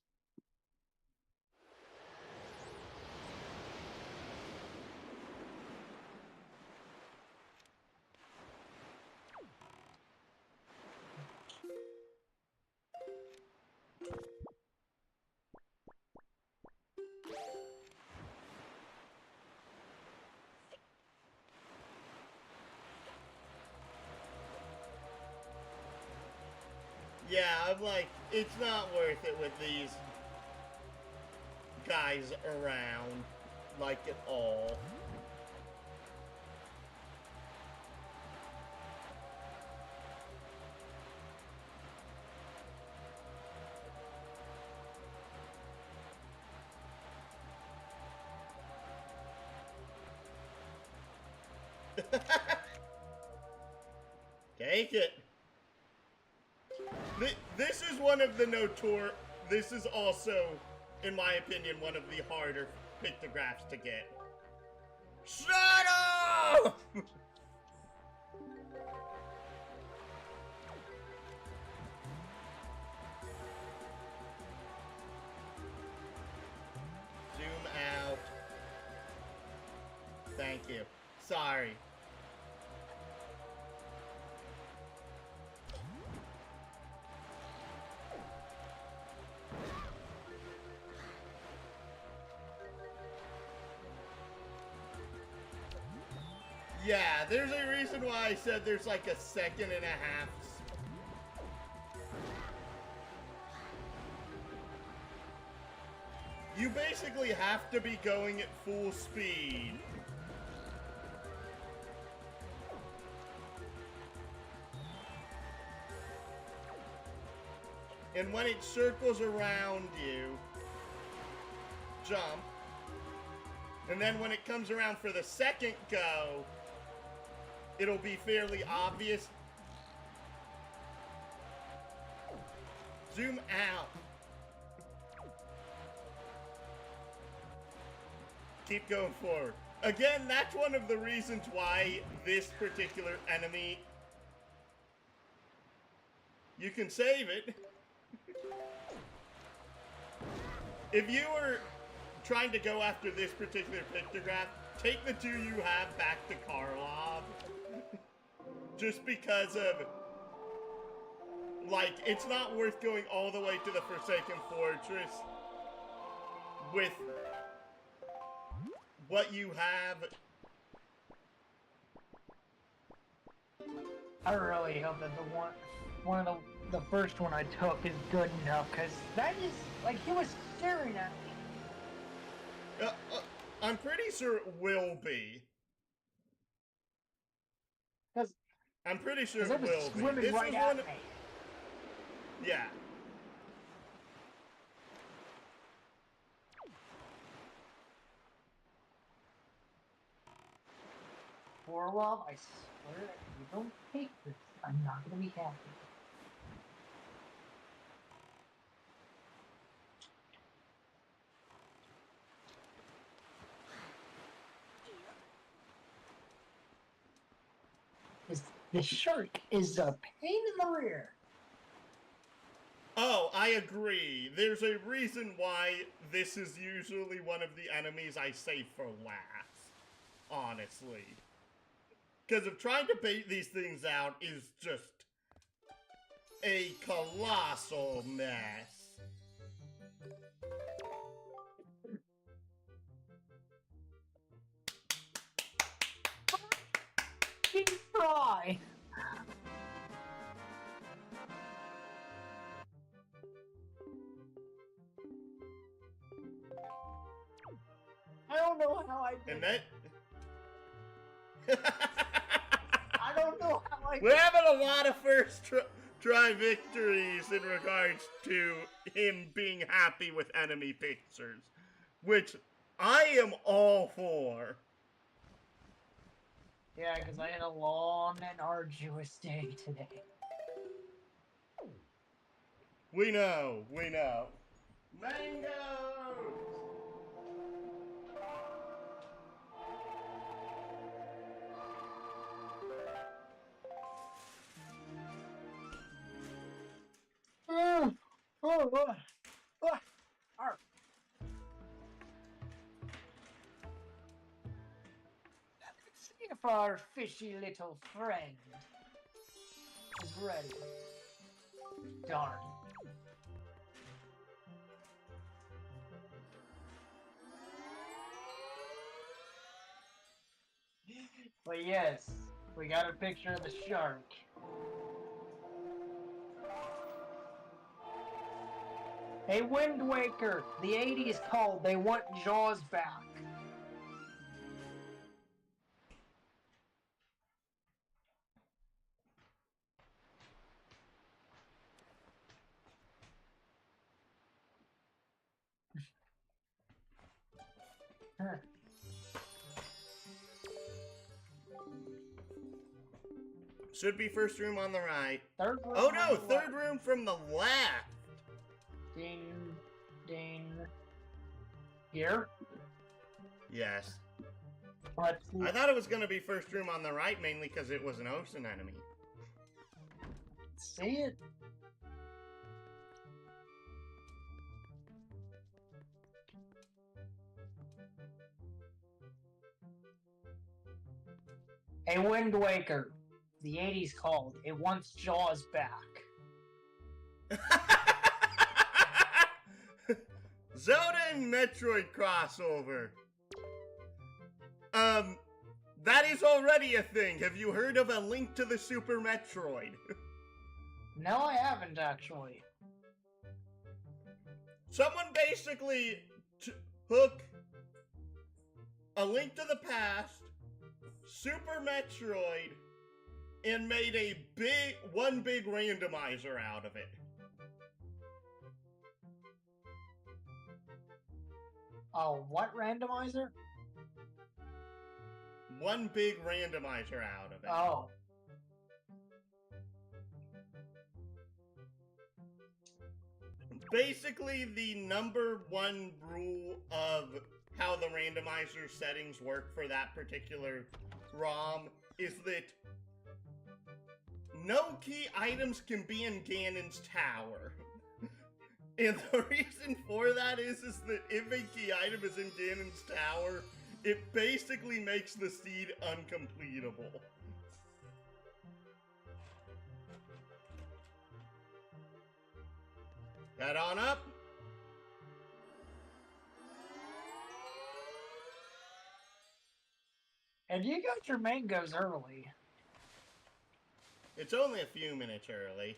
Yeah, I'm like, it's not worth it with these guys around, like, at all. Take it. This is one of the This is also, in my opinion, one of the harder pictographs to get. Shut up! Zoom out. Thank you. Sorry. Yeah, there's a reason why I said there's like a second and a half. You basically have to be going at full speed. And when it circles around you, jump. And then when it comes around for the second go, it'll be fairly obvious. Zoom out. Keep going forward. Again, that's one of the reasons why this particular enemy, you can save it. If you were trying to go after this particular pictograph, take the 2 you have back to Karlov. Just because of, like, it's not worth going all the way to the Forsaken Fortress with what you have.
I really hope that the first one I took is good enough, because that is, like, he was staring at me.
I'm pretty sure it will be.
Because
I'm pretty sure
it
it
was
will be.
swimming
This
right
is
at
one.
me.
Yeah.
Orlov, I swear, if you don't take this, I'm not gonna be happy. The shark is a pain in the rear.
Oh, I agree. There's a reason why this is usually one of the enemies I save for last. Honestly. Because of trying to bait these things out is just a colossal mess.
He's dry. I don't know how I did
And that...
I don't know how I
We're having a lot of first try victories in regards to him being happy with enemy pictures, which I am all for.
Yeah, because I had a long and arduous day today.
We know, we know. Mangoes!
Let's see if our fishy little friend is ready. Darn. But yes, we got a picture of the shark. Hey, Wind Waker, the 80s called. They want Jaws back. Huh.
Should be first room on the right.
Third room.
Oh
on
no,
the
third
left.
room from the left.
Ding, ding. Here.
Yes.
Let's see.
I thought it was gonna be first room on the right mainly because it was an ocean enemy.
See it. A Wind Waker. The 80s called. It wants Jaws back.
Zelda and Metroid crossover. That is already a thing. Have you heard of A Link to the Super Metroid?
No, I haven't actually.
Someone basically took A Link to the Past, Super Metroid, and made a one big randomizer out of it.
Oh, what randomizer?
One big randomizer out of it.
Oh.
Basically, the number one rule of how the randomizer settings work for that particular ROM is that no key items can be in Ganon's tower. And the reason for that is that if a key item is in Ganon's tower, it basically makes the seed uncompletable. Head on up.
And you got your mangoes early.
It's only a few minutes early.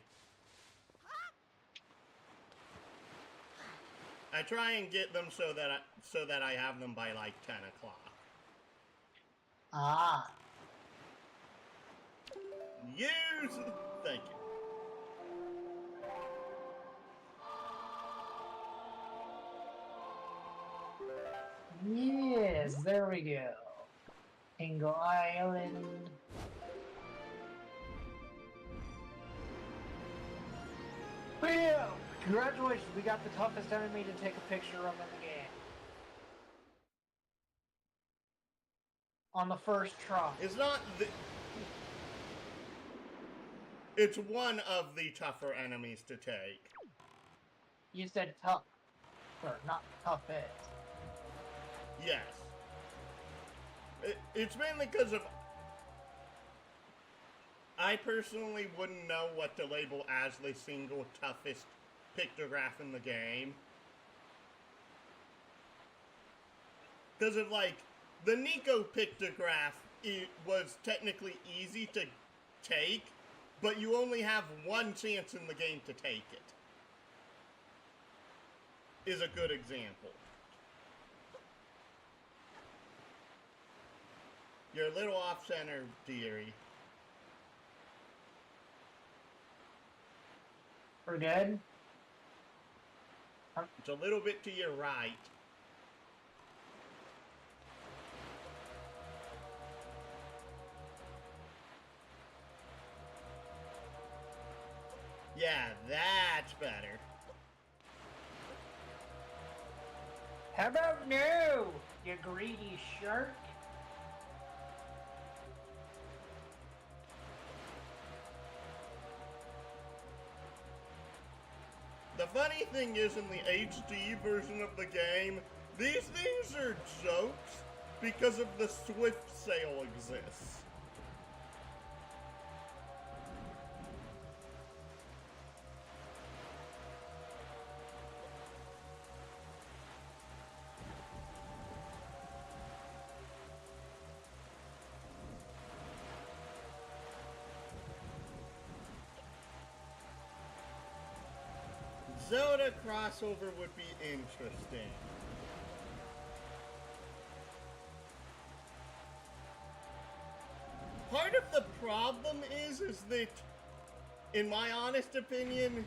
I try and get them so that I have them by like 10 o'clock.
Ah.
Use. Thank you.
Yes, there we go. Tingle Island. Well, congratulations, we got the toughest enemy to take a picture of in the game. On the first try.
It's not the. It's one of the tougher enemies to take.
You said tough. Or not toughest.
Yes. It's mainly because of. I personally wouldn't know what to label as the single toughest pictograph in the game. Because of, like, the Nico pictograph, it was technically easy to take, but you only have one chance in the game to take it. Is a good example. You're a little off-center, dearie.
We're good?
It's a little bit to your right. Yeah, that's better.
How about no, you greedy shark?
The funny thing is, in the HD version of the game, these things are jokes because of the Swift sale exists. Zelda crossover would be interesting. Part of the problem is that, in my honest opinion,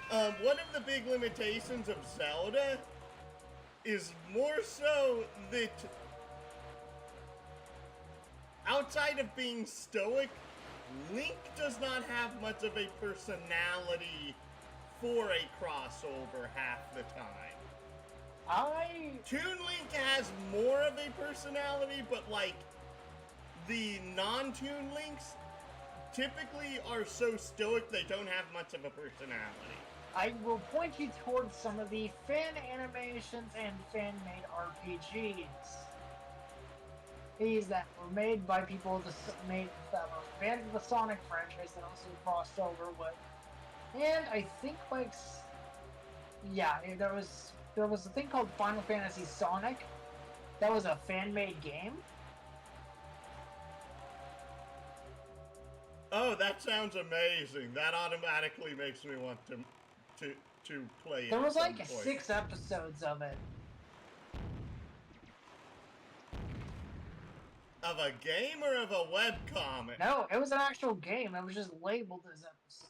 one of the big limitations of Zelda is more so that outside of being stoic, Link does not have much of a personality for a crossover half the time. Toon Link has more of a personality, but like the non-Toon Links typically are so stoic they don't have much of a personality.
I will point you towards some of the fan animations and fan-made RPGs. These that were made by people that were fans of the Sonic franchise that also crossed over with. And I think like, yeah, there was a thing called Final Fantasy Sonic. That was a fan-made game.
Oh, that sounds amazing. That automatically makes me want to play it.
There was like 6 episodes of it.
Of a game or of a webcomic?
No, it was an actual game. It was just labeled as episodes.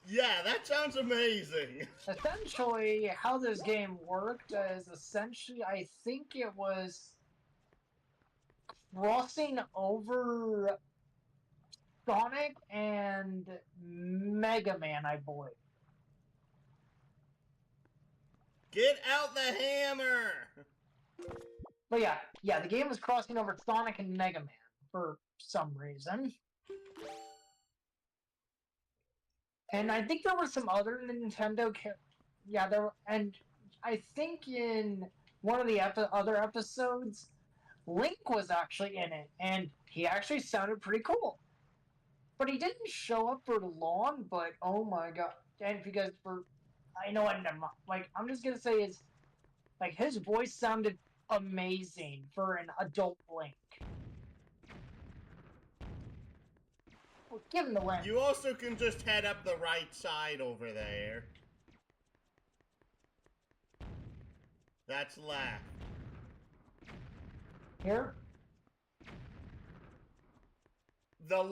Yeah, that sounds amazing.
Essentially, how this game worked is essentially, I think it was crossing over Sonic and Mega Man, I believe.
Get out the hammer!
But yeah, the game was crossing over Sonic and Mega Man for some reason. And I think there were some other Nintendo yeah, there were, and I think in one of the other episodes, Link was actually in it, and he actually sounded pretty cool. But he didn't show up for long, but oh my god. And because I know what, like, I'm just gonna say his voice sounded amazing for an adult Link. Well, give him the win.
You also can just head up the right side over there. That's left.
Here?
The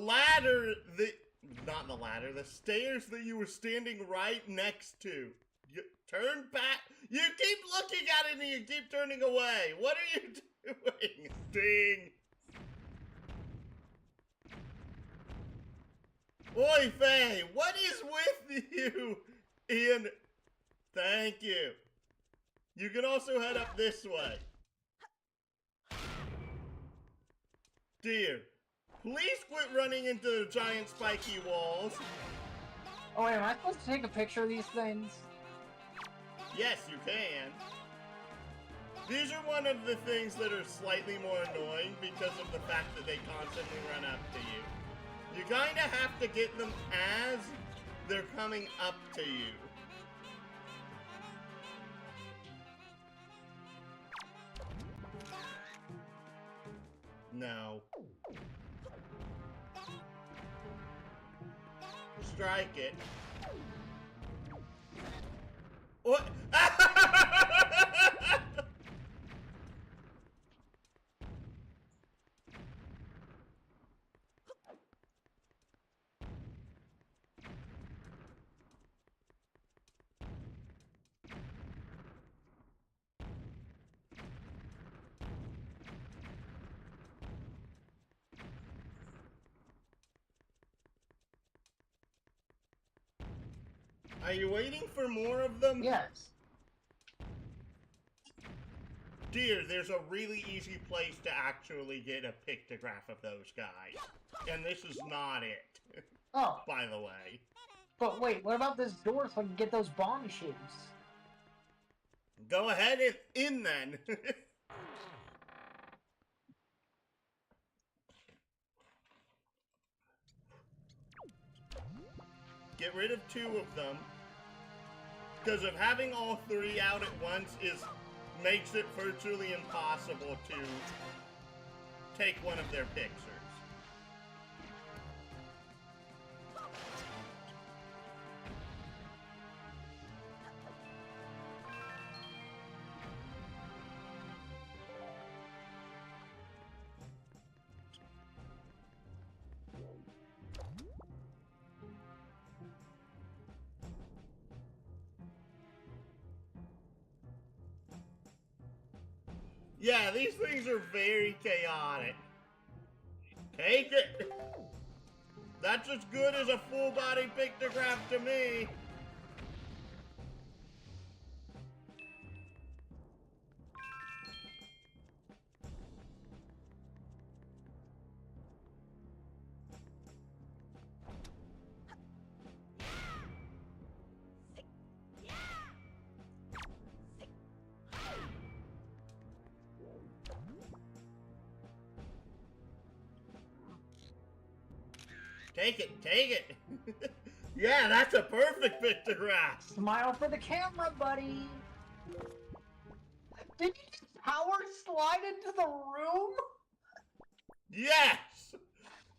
stairs that you were standing right next to. You turn back. You keep looking at it and you keep turning away. What are you doing? Sting. Oi, Faye, what is with you? Ian, thank you. You can also head up this way. Dear, please quit running into the giant spiky walls.
Oh wait, am I supposed to take a picture of these things?
Yes, you can. These are one of the things that are slightly more annoying because of the fact that they constantly run up to you. You kinda have to get them as they're coming up to you. No. Strike it. What? Are you waiting for more of them?
Yes.
Dear, there's a really easy place to actually get a pictograph of those guys. And this is not it.
Oh.
By the way.
But wait, what about this door so I can get those bomb shoes?
Go ahead and in then. Get rid of 2 of them. Because of having all 3 out at once makes it virtually impossible to take one of their pictures. Yeah, these things are very chaotic. Take it! That's as good as a full-body pictograph to me. Take it, take it. Yeah, that's a perfect pictograph.
Smile for the camera, buddy. Did you just power slide into the room?
Yes.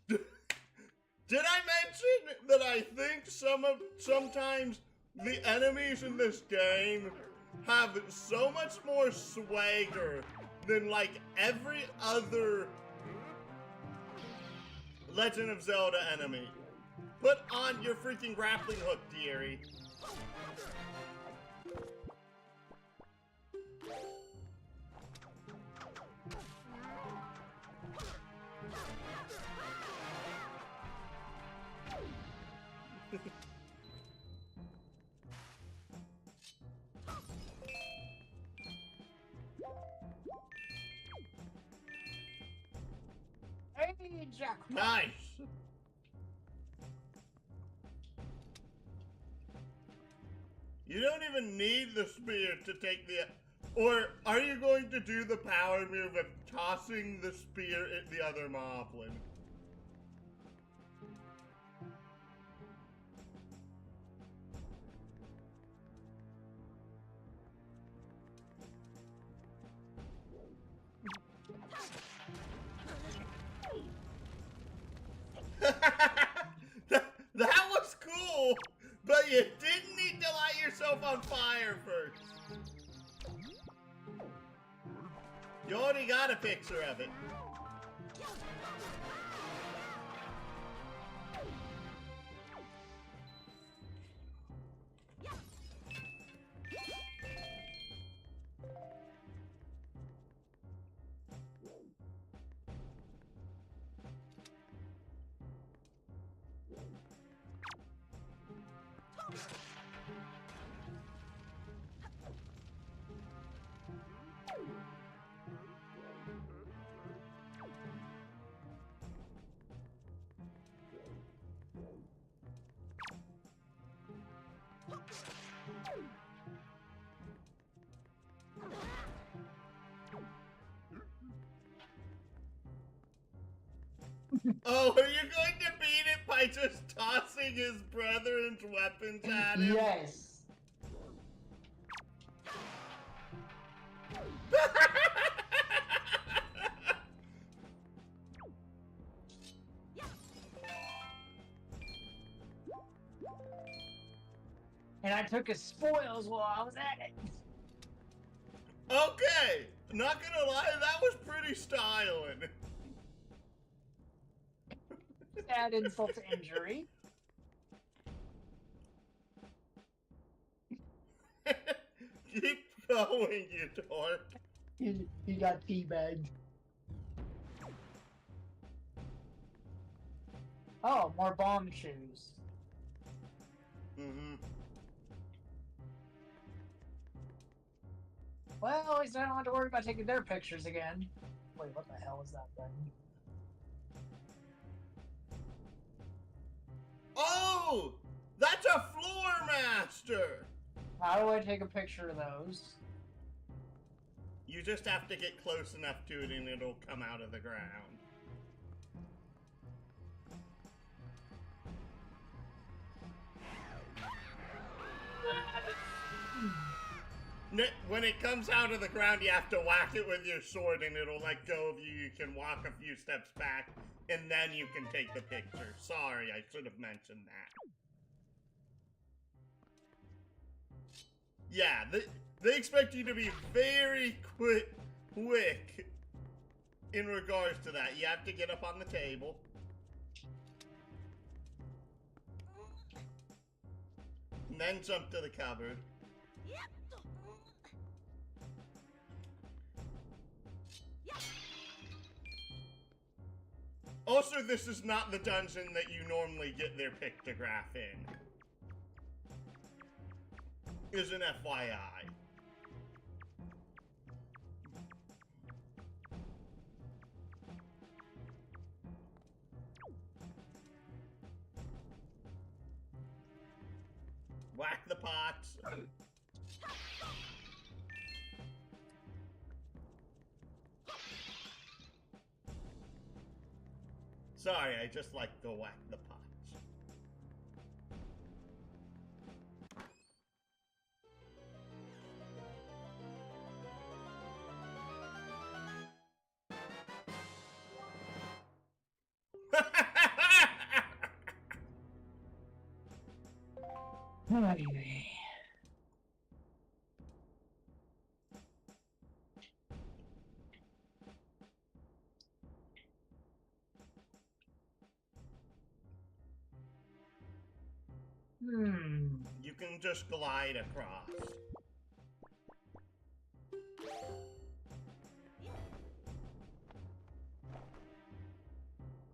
Did I mention that I think sometimes the enemies in this game have so much more swagger than like every other Legend of Zelda enemy? Put on your freaking grappling hook, dearie.
Hey, Jack.
Nice. You don't even need the spear to take the... Or are you going to do the power move of tossing the spear at the other moblin? that was cool, but you didn't need to light yourself on fire first. You already got a picture of it. Oh, are you going to beat it by just tossing his brethren's weapons at him?
Yes. And I took his spoils while I was at it.
Okay, not gonna lie, that was pretty styling.
Add insult to injury.
Keep going, you dork.
He got teabagged. Oh, more bomb shoes.
Mm-hmm.
Well, at least I don't have to worry about taking their pictures again. Wait, what the hell is that thing?
Oh! That's a floor master!
How do I take a picture of those?
You just have to get close enough to it and it'll come out of the ground. When it comes out of the ground, you have to whack it with your sword and it'll let go of you. You can walk a few steps back and then you can take the picture. Sorry, I should have mentioned that. Yeah, they expect you to be very quick in regards to that. You have to get up on the table. And then jump to the cupboard. Also, this is not the dungeon that you normally get their pictograph in. Is an FYI. Whack the pots. Sorry, I just like to whack the pots.
Anyway.
You can just glide across.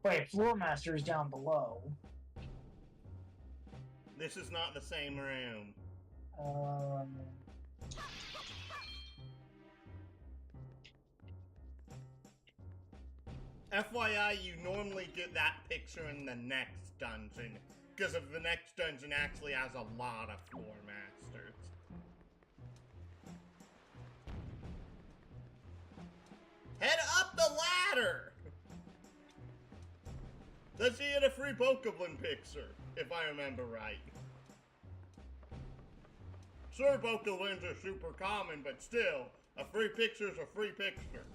Wait, Floor Master's down below.
This is not the same room. FYI, you normally get that picture in the next dungeon, because of the next dungeon actually has a lot of floor masters. Head up the ladder! Does he get a free Bokoblin picture, if I remember right? Sure, Bokoblins are super common, but still, a free picture's a free picture.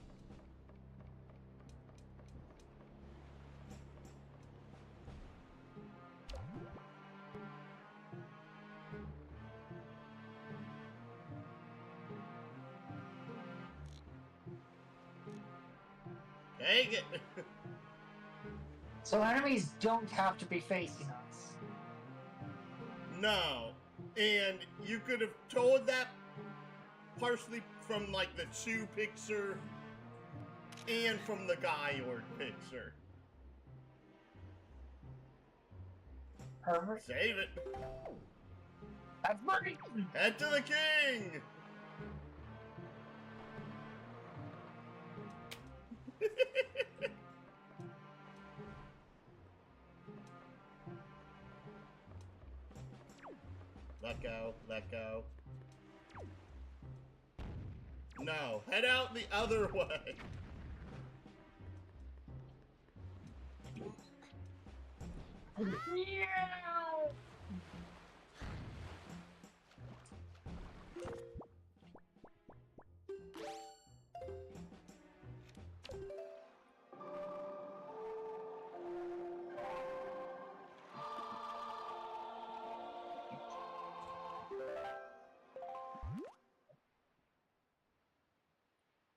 Take it!
So enemies don't have to be facing us.
No. And you could have told that partially from like the Chew picture and from the Gaiord picture.
Perfect.
Save it.
That's money!
Head to the king! Let go, let go. No, head out the other way.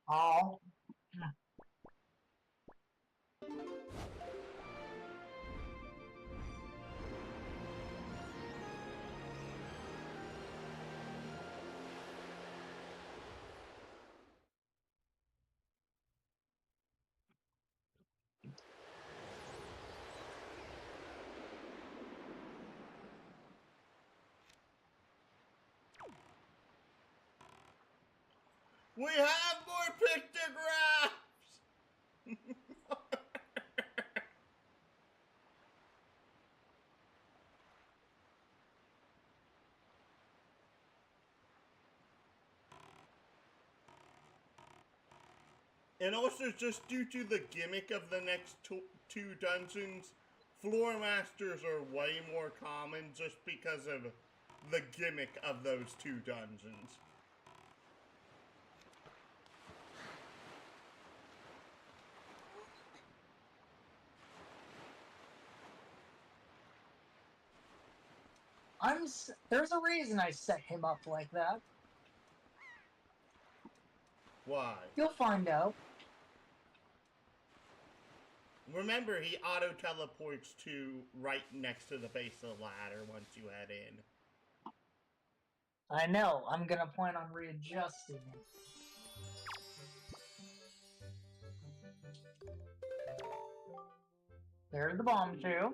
Oh.
We have more pictographs! And also, just due to the gimmick of the next two dungeons, floor masters are way more common just because of the gimmick of those two dungeons.
There's a reason I set him up like that.
Why?
You'll find out.
Remember, he auto-teleports to right next to the base of the ladder once you head in.
I know. I'm gonna plan on readjusting it. There's the bomb too.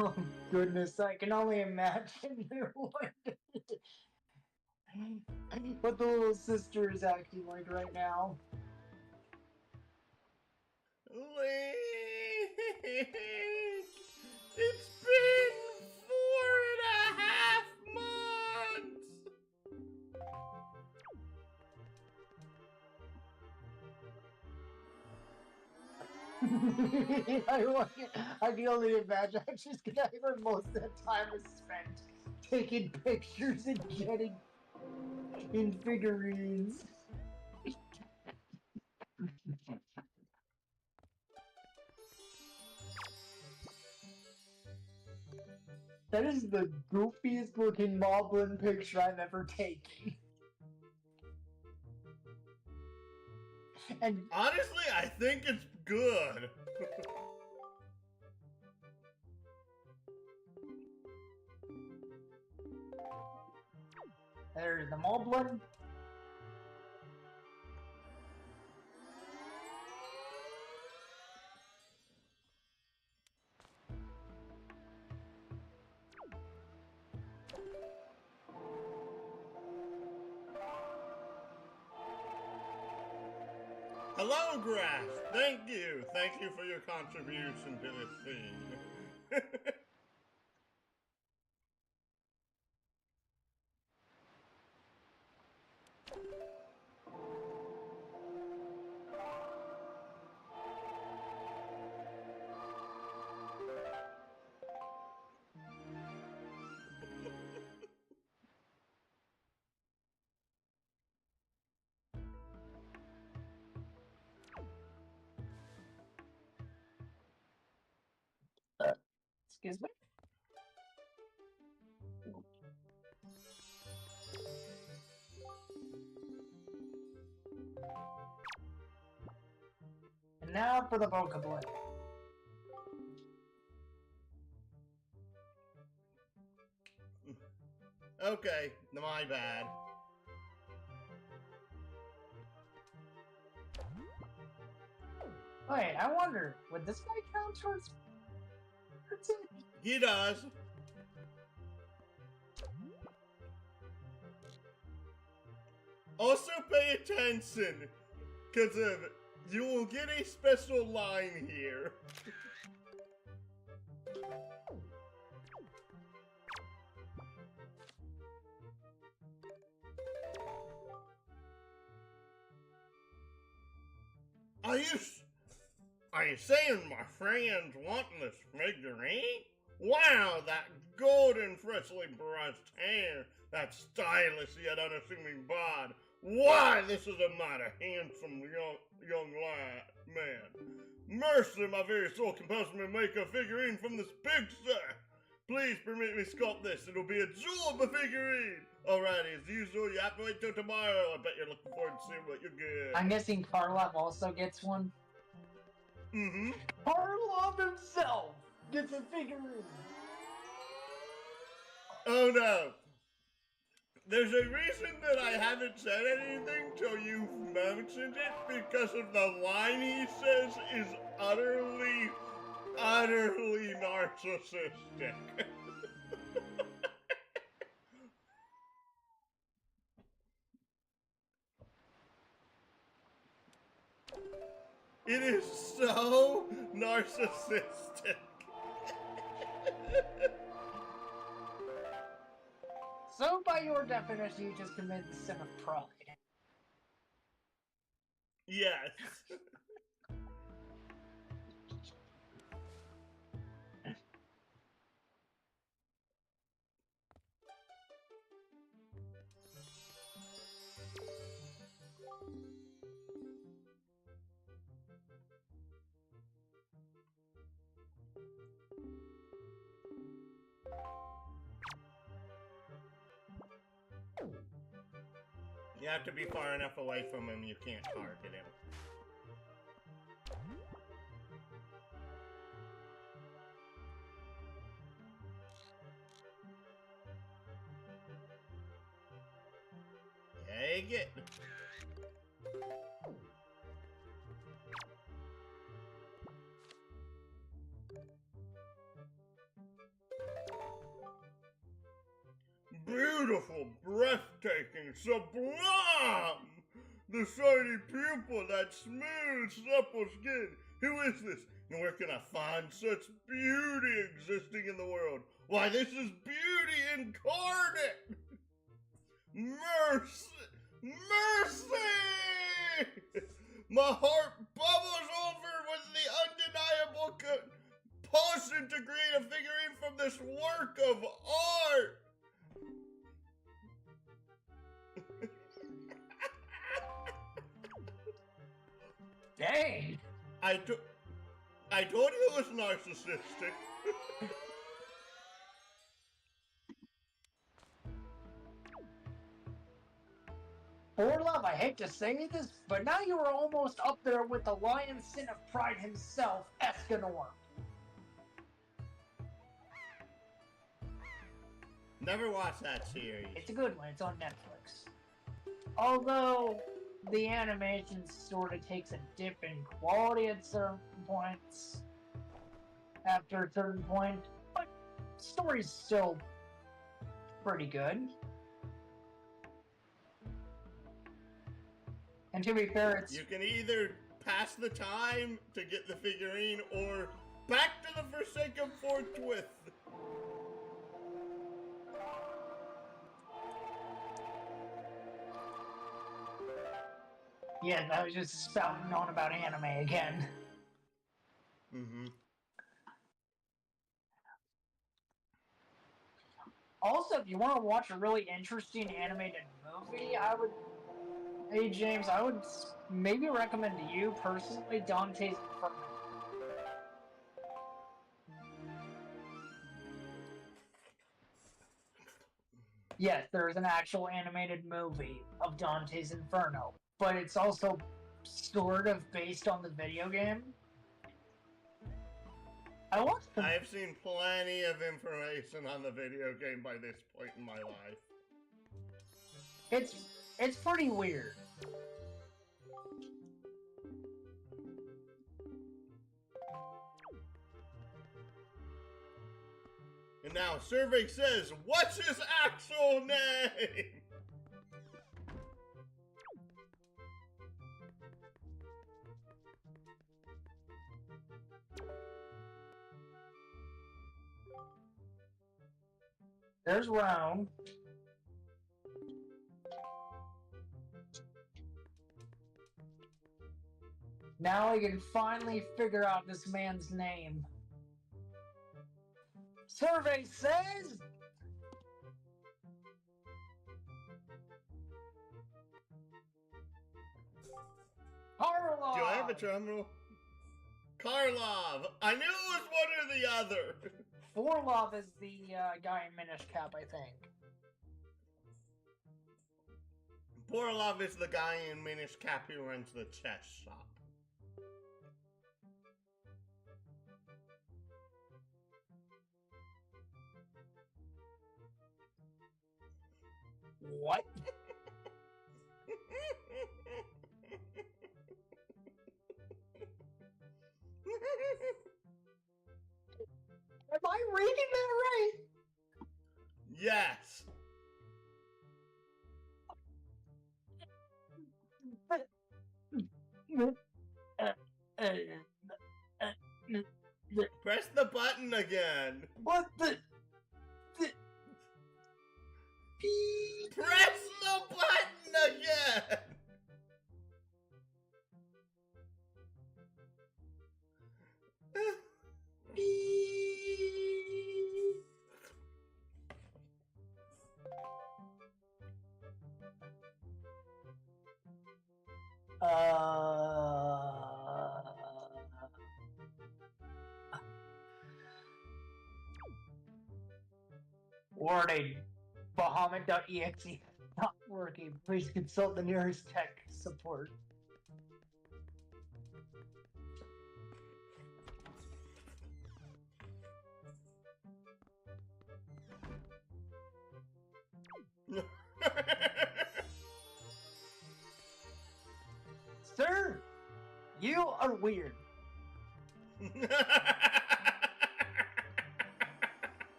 Oh goodness, I can only imagine what the little sister is acting like right now.
Link! It's been 4.5 months!
I can only imagine. I'm just gonna have most of the time is spent taking pictures and getting in figurines. That is the goofiest looking Moblin picture I've ever taken. And
Honestly, I think it's good.
there's the Moblin.
Hello, Grass. Thank you. Thank you for your contribution to this scene.
Excuse me. And now for the vocabulary.
Okay, my bad.
Wait, I wonder, would this guy count towards...
He does. Also pay attention, because you will get a special line here. Are you saying my friends wanting this figurine? Wow, that golden, freshly brushed hair, that stylish yet unassuming bod. Why, this is a mighty handsome young man. Mercy, my very soul compels me to make a figurine from this big sir. Please permit me sculpt this. It'll be a jewel of a figurine. Alrighty, as usual, you have to wait till tomorrow. I bet you're looking forward to seeing what you get.
I'm guessing Karlov also gets one.
Mm-hmm.
Karlov himself gets a figurine.
Oh no. There's a reason that I haven't said anything till you've mentioned it, because of the line he says is utterly narcissistic. It is so narcissistic.
So, by your definition, you just committed the sin of pride.
Yes. You have to be far enough away from him, you can't target him. Take it! Beautiful, breathtaking, sublime! The shiny pupil, that smooth, supple skin. Who is this? And where can I find such beauty existing in the world? Why, this is beauty incarnate! Mercy! Mercy! My heart bubbles over with the undeniable compulsion to create a figurine from this work of art!
Dang!
I told you it was narcissistic.
For love, I hate to say this, but now you are almost up there with the Lion Sin of Pride himself, Escanor.
Never watched that series.
It's a good one, it's on Netflix. Although, the animation sort of takes a dip in quality at certain points, after a certain point, but story's still pretty good. And to be fair, it's...
You can either pass the time to get the figurine or back to the Forsaken forthwith.
Yeah, I was just spouting on about anime again.
Mm-hmm.
Also, if you want to watch a really interesting animated movie, Hey James, I would maybe recommend to you personally Dante's Inferno. Yes, there is an actual animated movie of Dante's Inferno, but it's also sort of based on the video game.
I've seen plenty of information on the video game by this point in my life.
It's pretty weird.
And now, survey says, what's his actual name?
There's Rome. Now we can finally figure out this man's name. Survey says... Karlov!
Do I have a drum roll? Karlov! I knew it was one or the other!
Forlov is the guy in Minish Cap, I think.
Borlov is the guy in Minish Cap who runs the chess shop.
What? Am I reading that right?
Yes! Press the button again!
What the...
Press the button again!
Warning. Bahamut.exe not working. Please consult the nearest tech support. Sir, you are weird.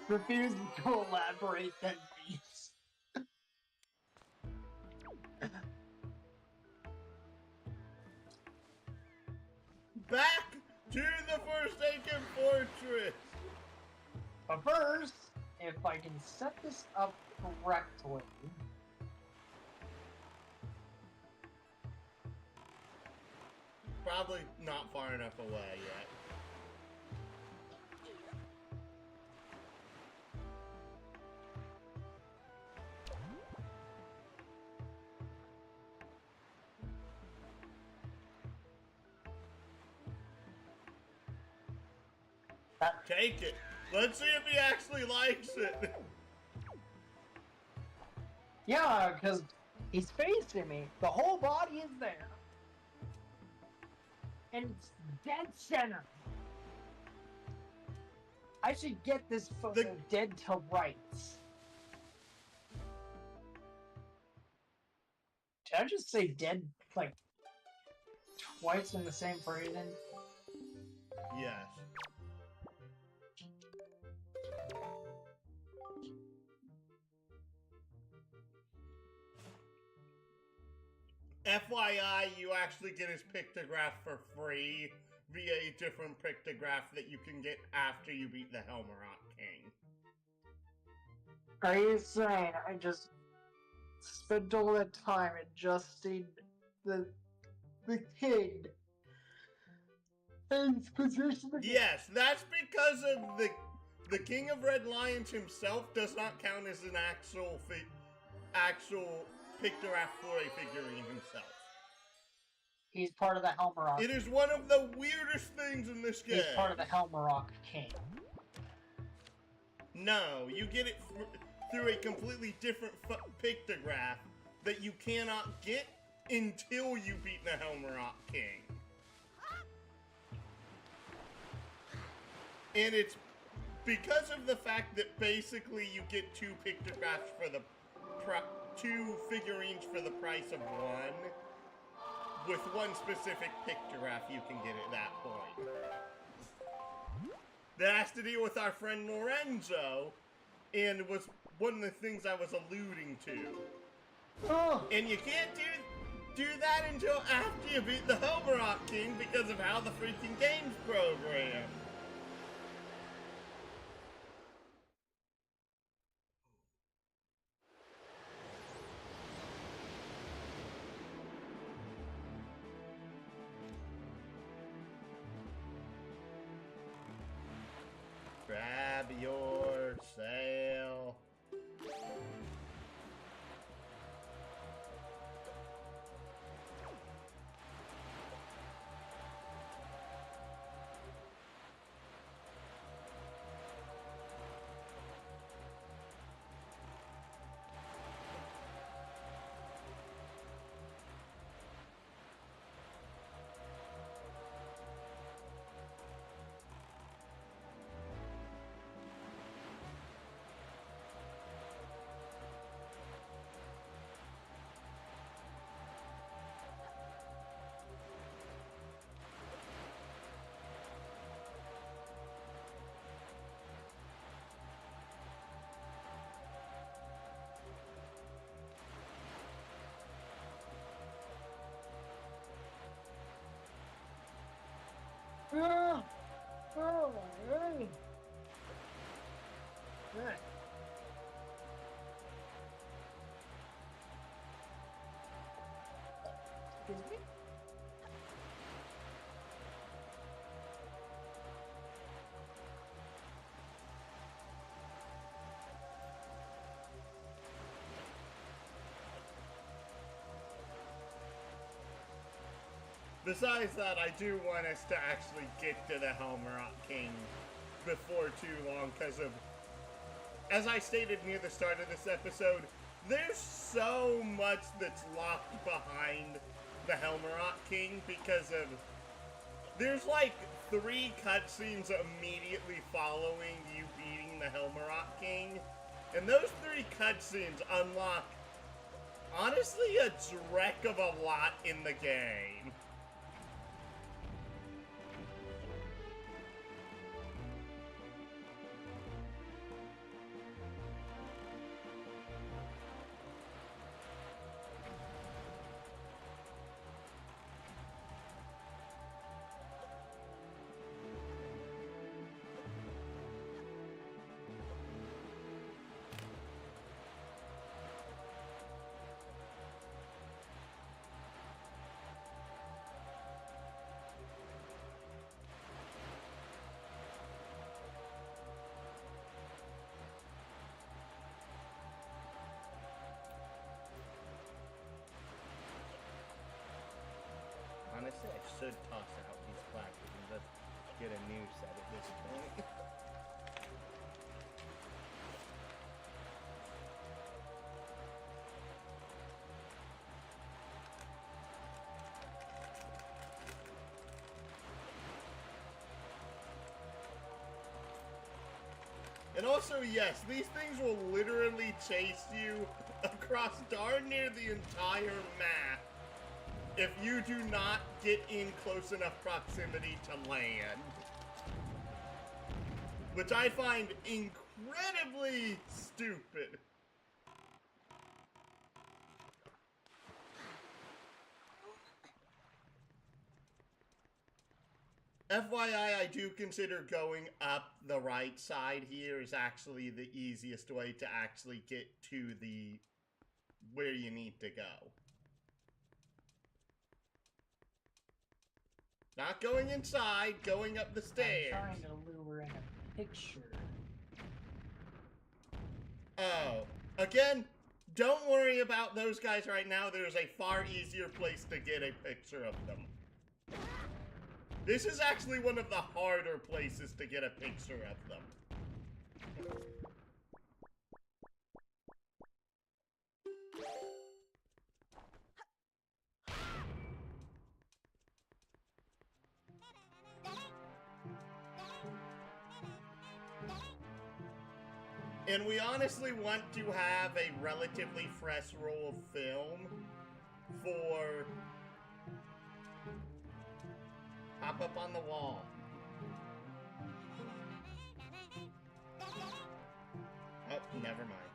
Refuse to elaborate then, please.
Back to the Forsaken Fortress!
But first, if I can set this up correctly...
Probably not far enough away yet. Take it. Let's see if he actually likes it.
Yeah, because he's facing me. The whole body is there. And it's dead center. I should get this photo dead to rights. Did I just say dead, like, twice in the same phrasing?
Yes. FYI, you actually get his pictograph for free via a different pictograph that you can get after you beat the Helmerot King.
Are you saying I just spent all that time adjusting the kid and his position?
Yes, that's because of the King of Red Lions himself does not count as an actual pictograph for a figurine himself.
He's part of the Helmerot.
It is one of the weirdest things in this game.
He's part of the Helmerot King.
No, you get it through a completely different pictograph that you cannot get until you beat the Helmerot King. And it's because of the fact that basically you get two pictographs for the two figurines for the price of one. With one specific pictograph you can get at that point. That has to deal with our friend Lorenzo, and was one of the things I was alluding to.
Oh.
And you can't do that until after you beat the Helmerot King because of how the freaking game's programmed. Grab your sail.
Oh, hey. Good. Excuse me?
Besides that, I do want us to actually get to the Helmerot King before too long, because of, as I stated near the start of this episode, there's so much that's locked behind the Helmerot King because of... There's like 3 cutscenes immediately following you beating the Helmerot King. And those 3 cutscenes unlock, honestly, a dreck of a lot in the game. Honestly, I should toss out these placards and just get a new set at this point. And also, yes, these things will literally chase you across darn near the entire map if you do not get in close enough proximity to land. Which I find incredibly stupid. FYI, I do consider going up the right side here is actually the easiest way to actually get to the where you need to go. Not going inside, going up the stairs.
I'm trying to lure in a picture.
Oh, again, don't worry about those guys right now. There's a far easier place to get a picture of them. This is actually one of the harder places to get a picture of them. And we honestly want to have a relatively fresh roll of film for... Pop up on the wall. Oh, never mind.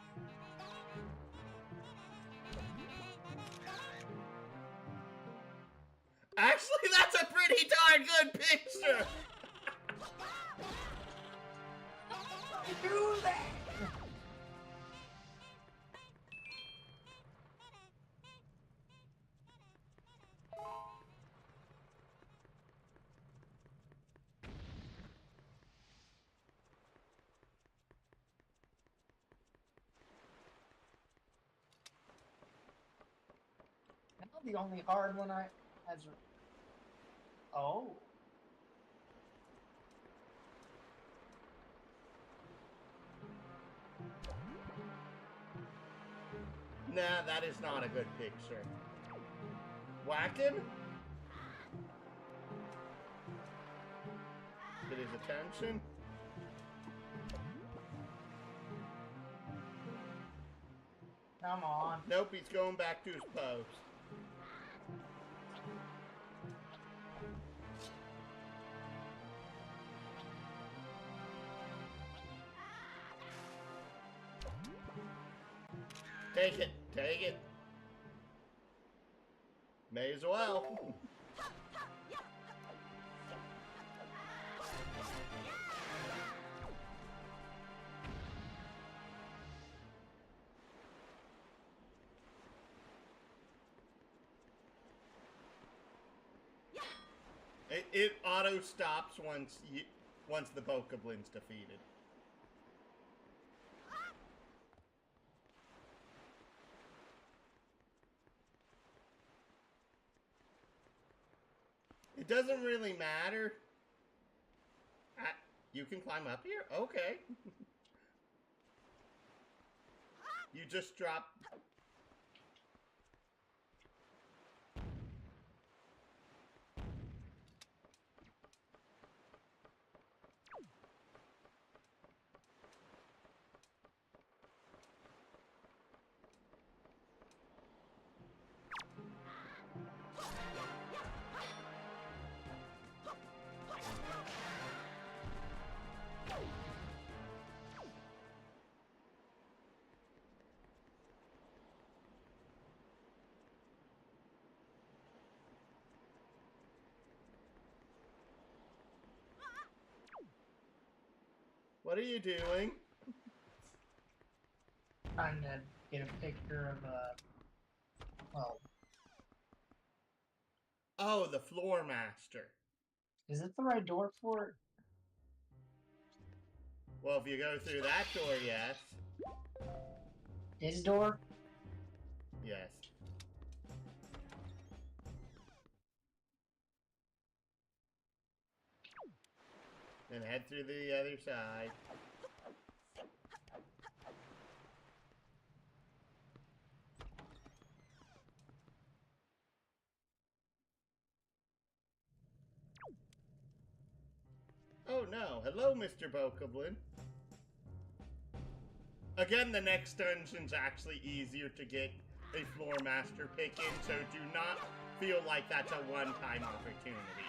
Actually, that's a pretty darn good picture!
Do that! The only hard one I has. Oh.
Nah, that is not a good picture. Whacking? Get his attention.
Come on.
Nope, he's going back to his pose. Take it, take it. May as well. It auto stops once the Bokoblin's defeated. It doesn't really matter. You can climb up here? Okay. You just dropped... What are you doing?
Trying to get a picture of well,
Oh, the floor master.
is it the right door for it?
Well, if you go through that door, yes.
His door?
Yes. Then head through the other side. Oh no, hello Mr. Bokoblin. Again, the next dungeon's actually easier to get a floor master pick in, so do not feel like that's a one-time opportunity.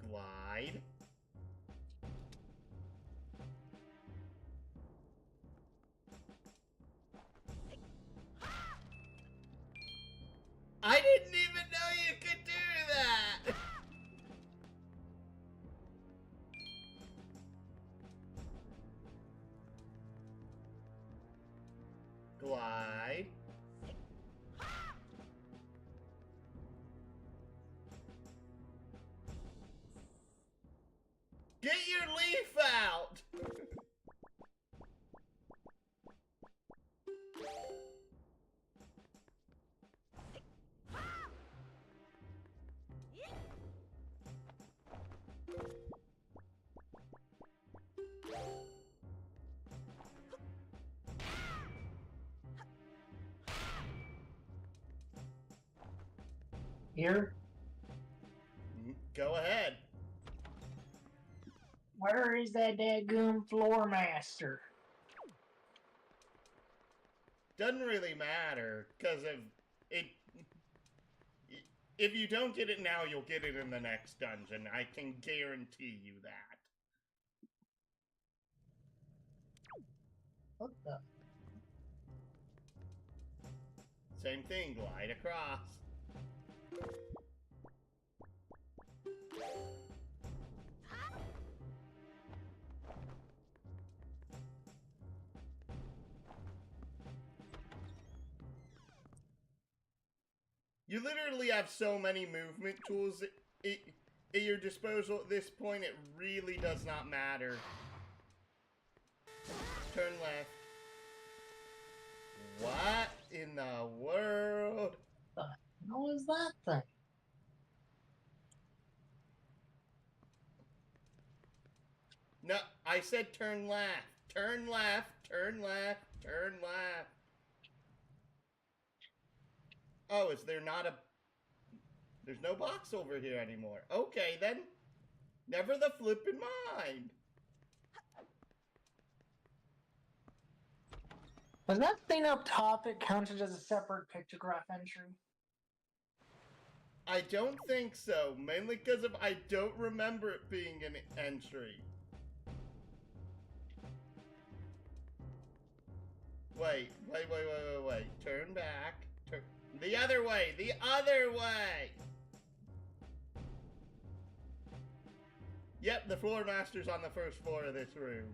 Glide. I didn't even know you could do that! Glide. Get your leaf out!
Here?
Go ahead.
Where is that dadgum floor master?
Doesn't really matter, because of it. If you don't get it now, you'll get it in the next dungeon. I can guarantee you that.
What the?
Same thing, glide across. You literally have so many movement tools at your disposal at this point, it really does not matter. Turn left. What in the world?
What the hell is that thing?
No, I said turn left. Turn left, turn left, turn left. Oh, is there not a... There's no box over here anymore. Okay, then. Never the flippin' mind.
Was that thing up top, it counted as a separate pictograph entry?
I don't think so. Mainly because of I don't remember it being an entry. Wait. Turn back. Turn... The other way! The other way! Yep, the floor master's on the first floor of this room.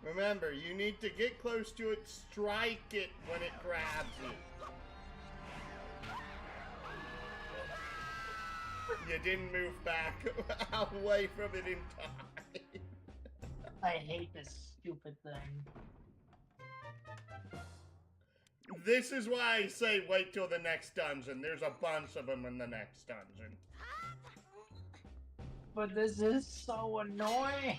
Remember, you need to get close to it, strike it when it grabs you. You didn't move back away from it in time.
I hate this stupid thing.
This is why I say wait till the next dungeon. There's a bunch of them in the next dungeon.
But this is so annoying.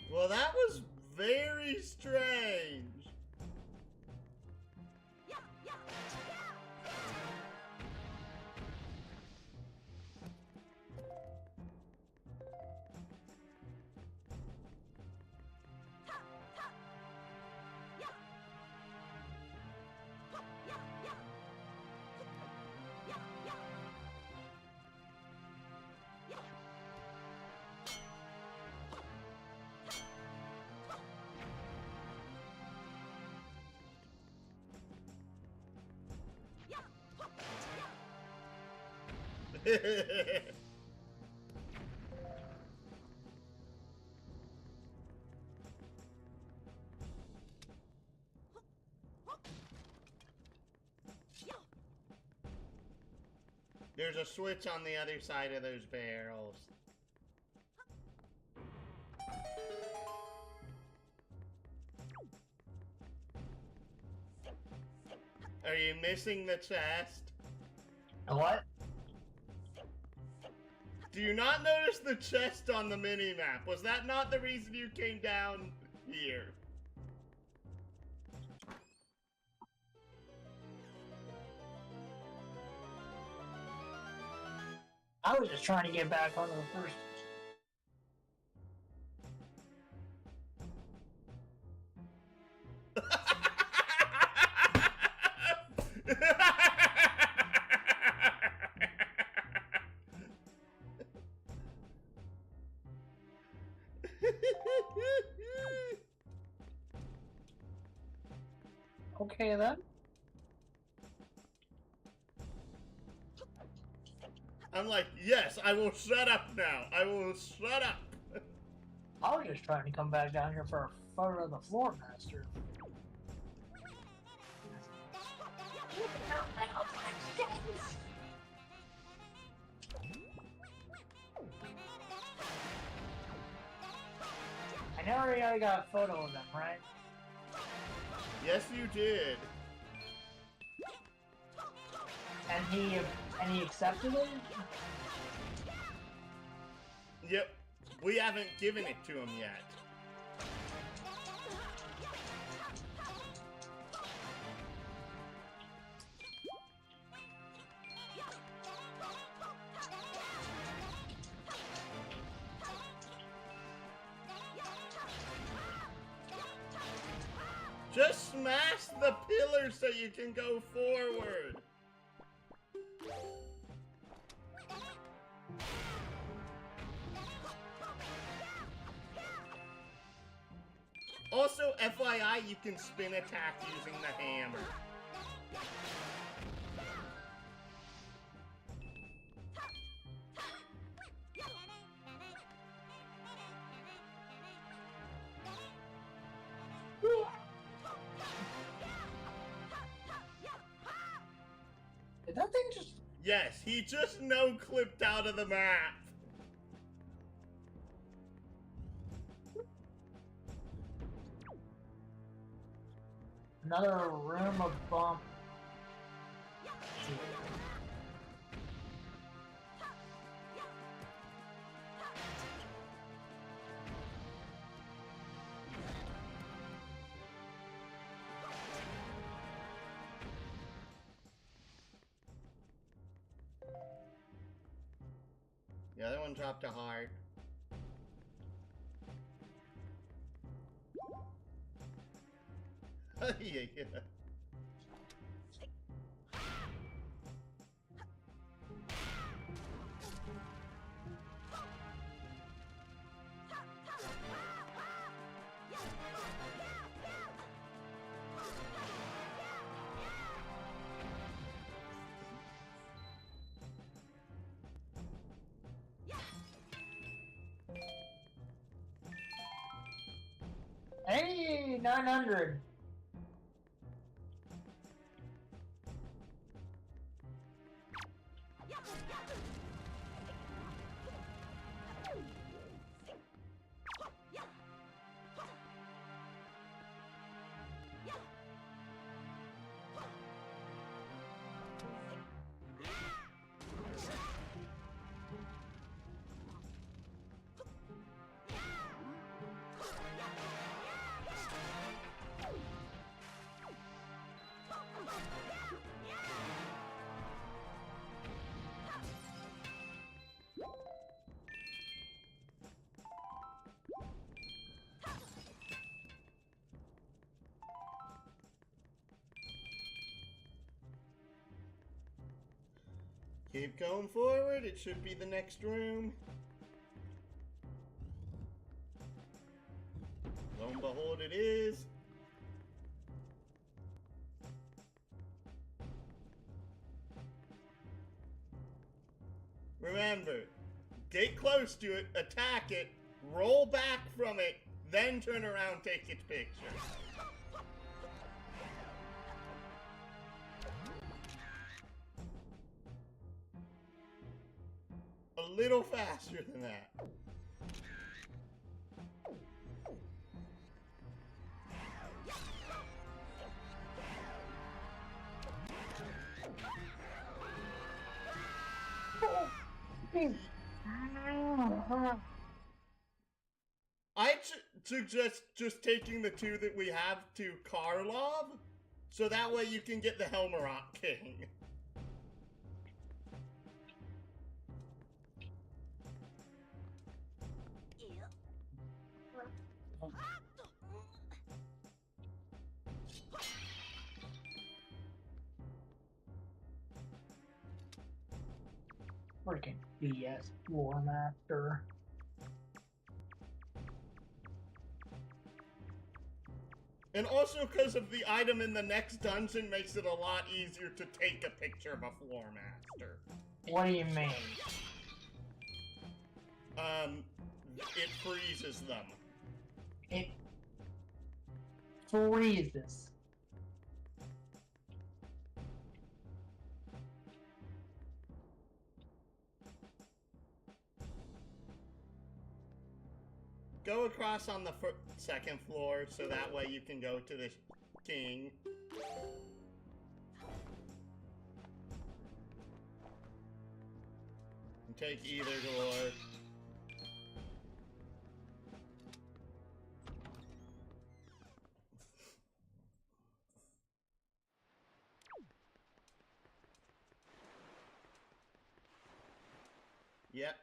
Well, that was very strange. There's a switch on the other side of those barrels. Are you missing the chest?
What?
Do you not notice the chest on the mini-map? Was that not the reason you came down here?
I was just trying to get back onto the first. Okay then.
I'm like, yes, I will shut up now. I will shut up.
I was just trying to come back down here for a photo of the floor master. I know we already got a photo of them, right?
Yes, you did.
And he accepted it?
Yep. We haven't given it to him yet. Just smash the pillar so you can go forward. Also, FYI, you can spin attack using the hammer.
Did that thing just...
Yes, he just no-clipped out of the map.
Another room of bump.
The other one dropped a heart. Yeah.
Hey, 900.
Keep going forward, it should be the next room. Lo and behold, it is. Remember, get close to it, attack it, roll back from it, then turn around, take its picture. A little faster than that. I suggest just taking the two that we have to Karlov, so that way you can get the Helmarok King.
Freaking BS Floor Master.
And also because of the item in the next dungeon makes it a lot easier to take a picture of a floor master.
What do you mean?
It freezes them.
It freezes.
Go across on the second floor so that way you can go to the king. And take either door. Yep.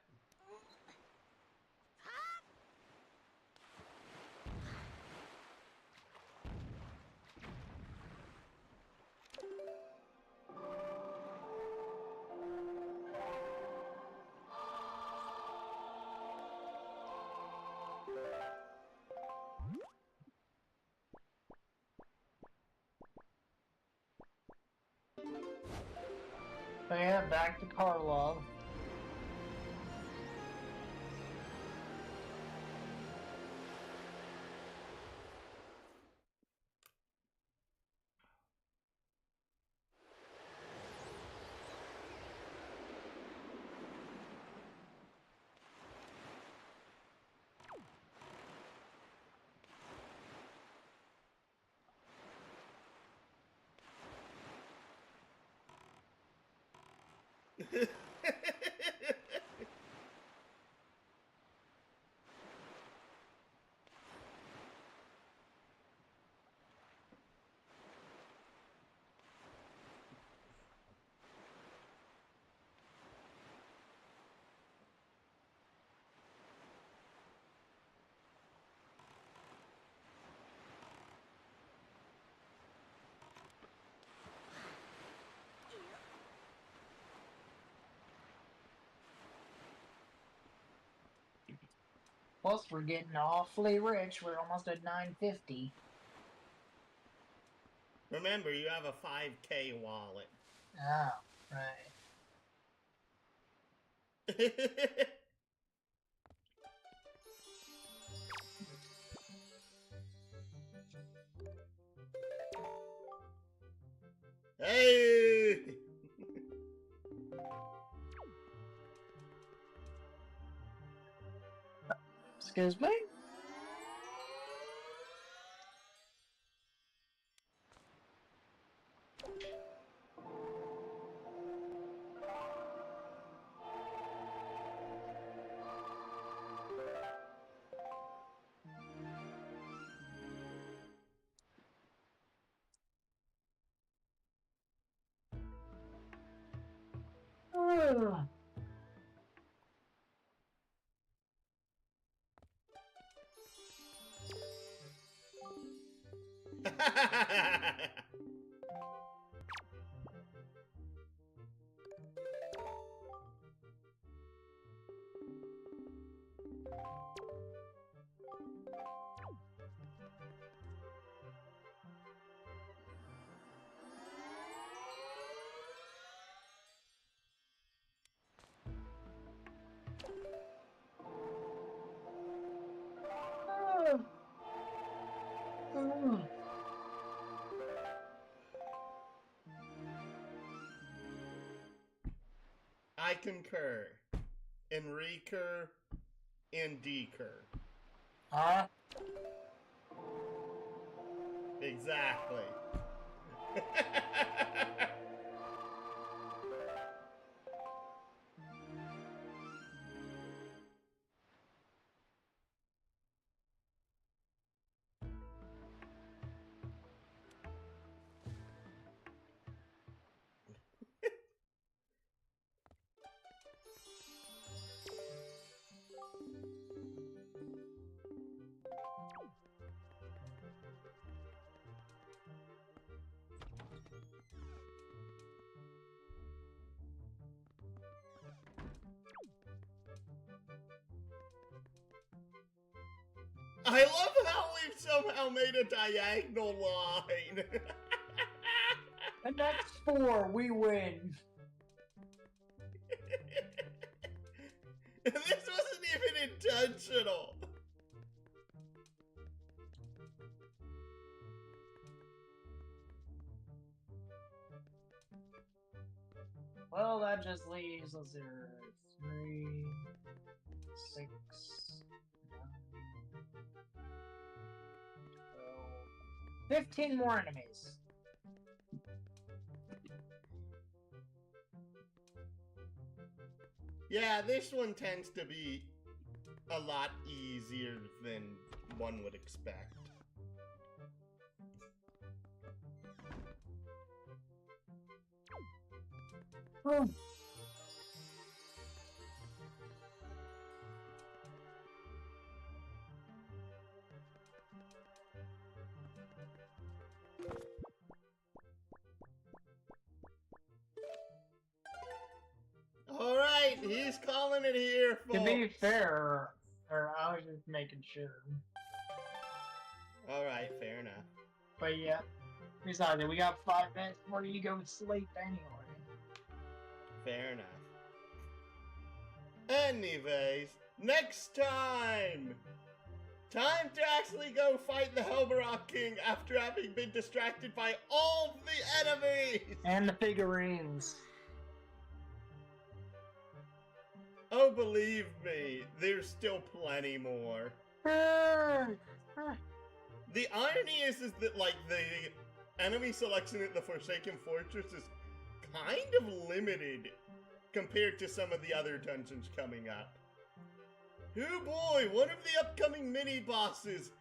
So yeah, back to Karlov. Plus, we're getting awfully rich. We're almost at 950.
Remember, you have a 5K wallet.
Oh, right.
Hey!
Excuse me? Ugh. Ugh.
I concur. Enrecur and decur.
Huh?
Exactly. I love how we've somehow made a diagonal line.
And that's 4. We win.
This wasn't even intentional.
Well, that just leaves, let's see, 3, 6, 9, 12, 15 more enemies.
Yeah, this one tends to be a lot easier than one would expect.
Oh.
Alright, he's calling it here, folks.
To be fair, or I was just making sure.
Alright, fair enough.
But yeah, besides, we got 5 minutes before you go to sleep anyway.
Fair enough. Anyways, next time! Time to actually go fight the Helberok King after having been distracted by all the enemies!
And the figurines.
Oh, believe me, there's still plenty more. The irony is that, like, the enemy selection at the Forsaken Fortress is kind of limited compared to some of the other dungeons coming up. Oh boy, one of the upcoming mini-bosses,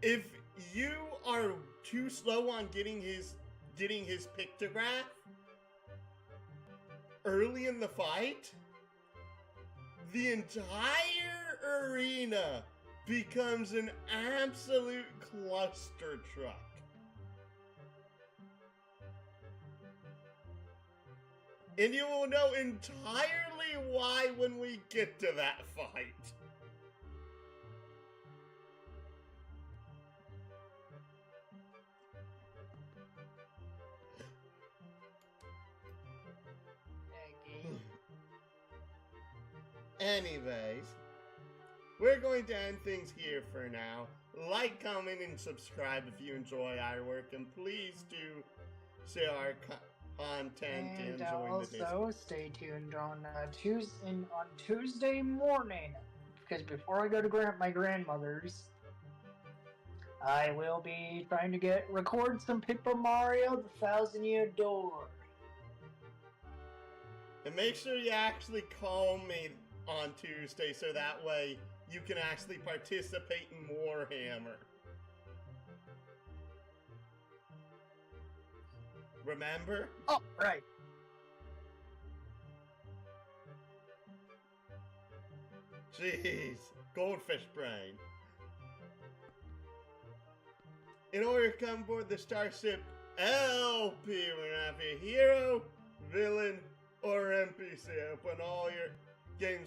if you are too slow on getting his pictograph early in the fight, the entire arena becomes an absolute cluster truck. And you will know entirely why when we get to that fight. Anyways, we're going to end things here for now. Like, comment, and subscribe if you enjoy our work, and please do share our content and join the Discord.
Also, stay tuned on Tuesday morning, because before I go to my grandmother's, I will be trying to record some Paper Mario: The Thousand Year Door.
And make sure you actually call me on Tuesday so that way you can actually participate in Warhammer. Remember?
Oh, right.
Jeez, goldfish brain. In order to come aboard the starship LP, we're gonna have a hero, villain, or NPC. Open all your games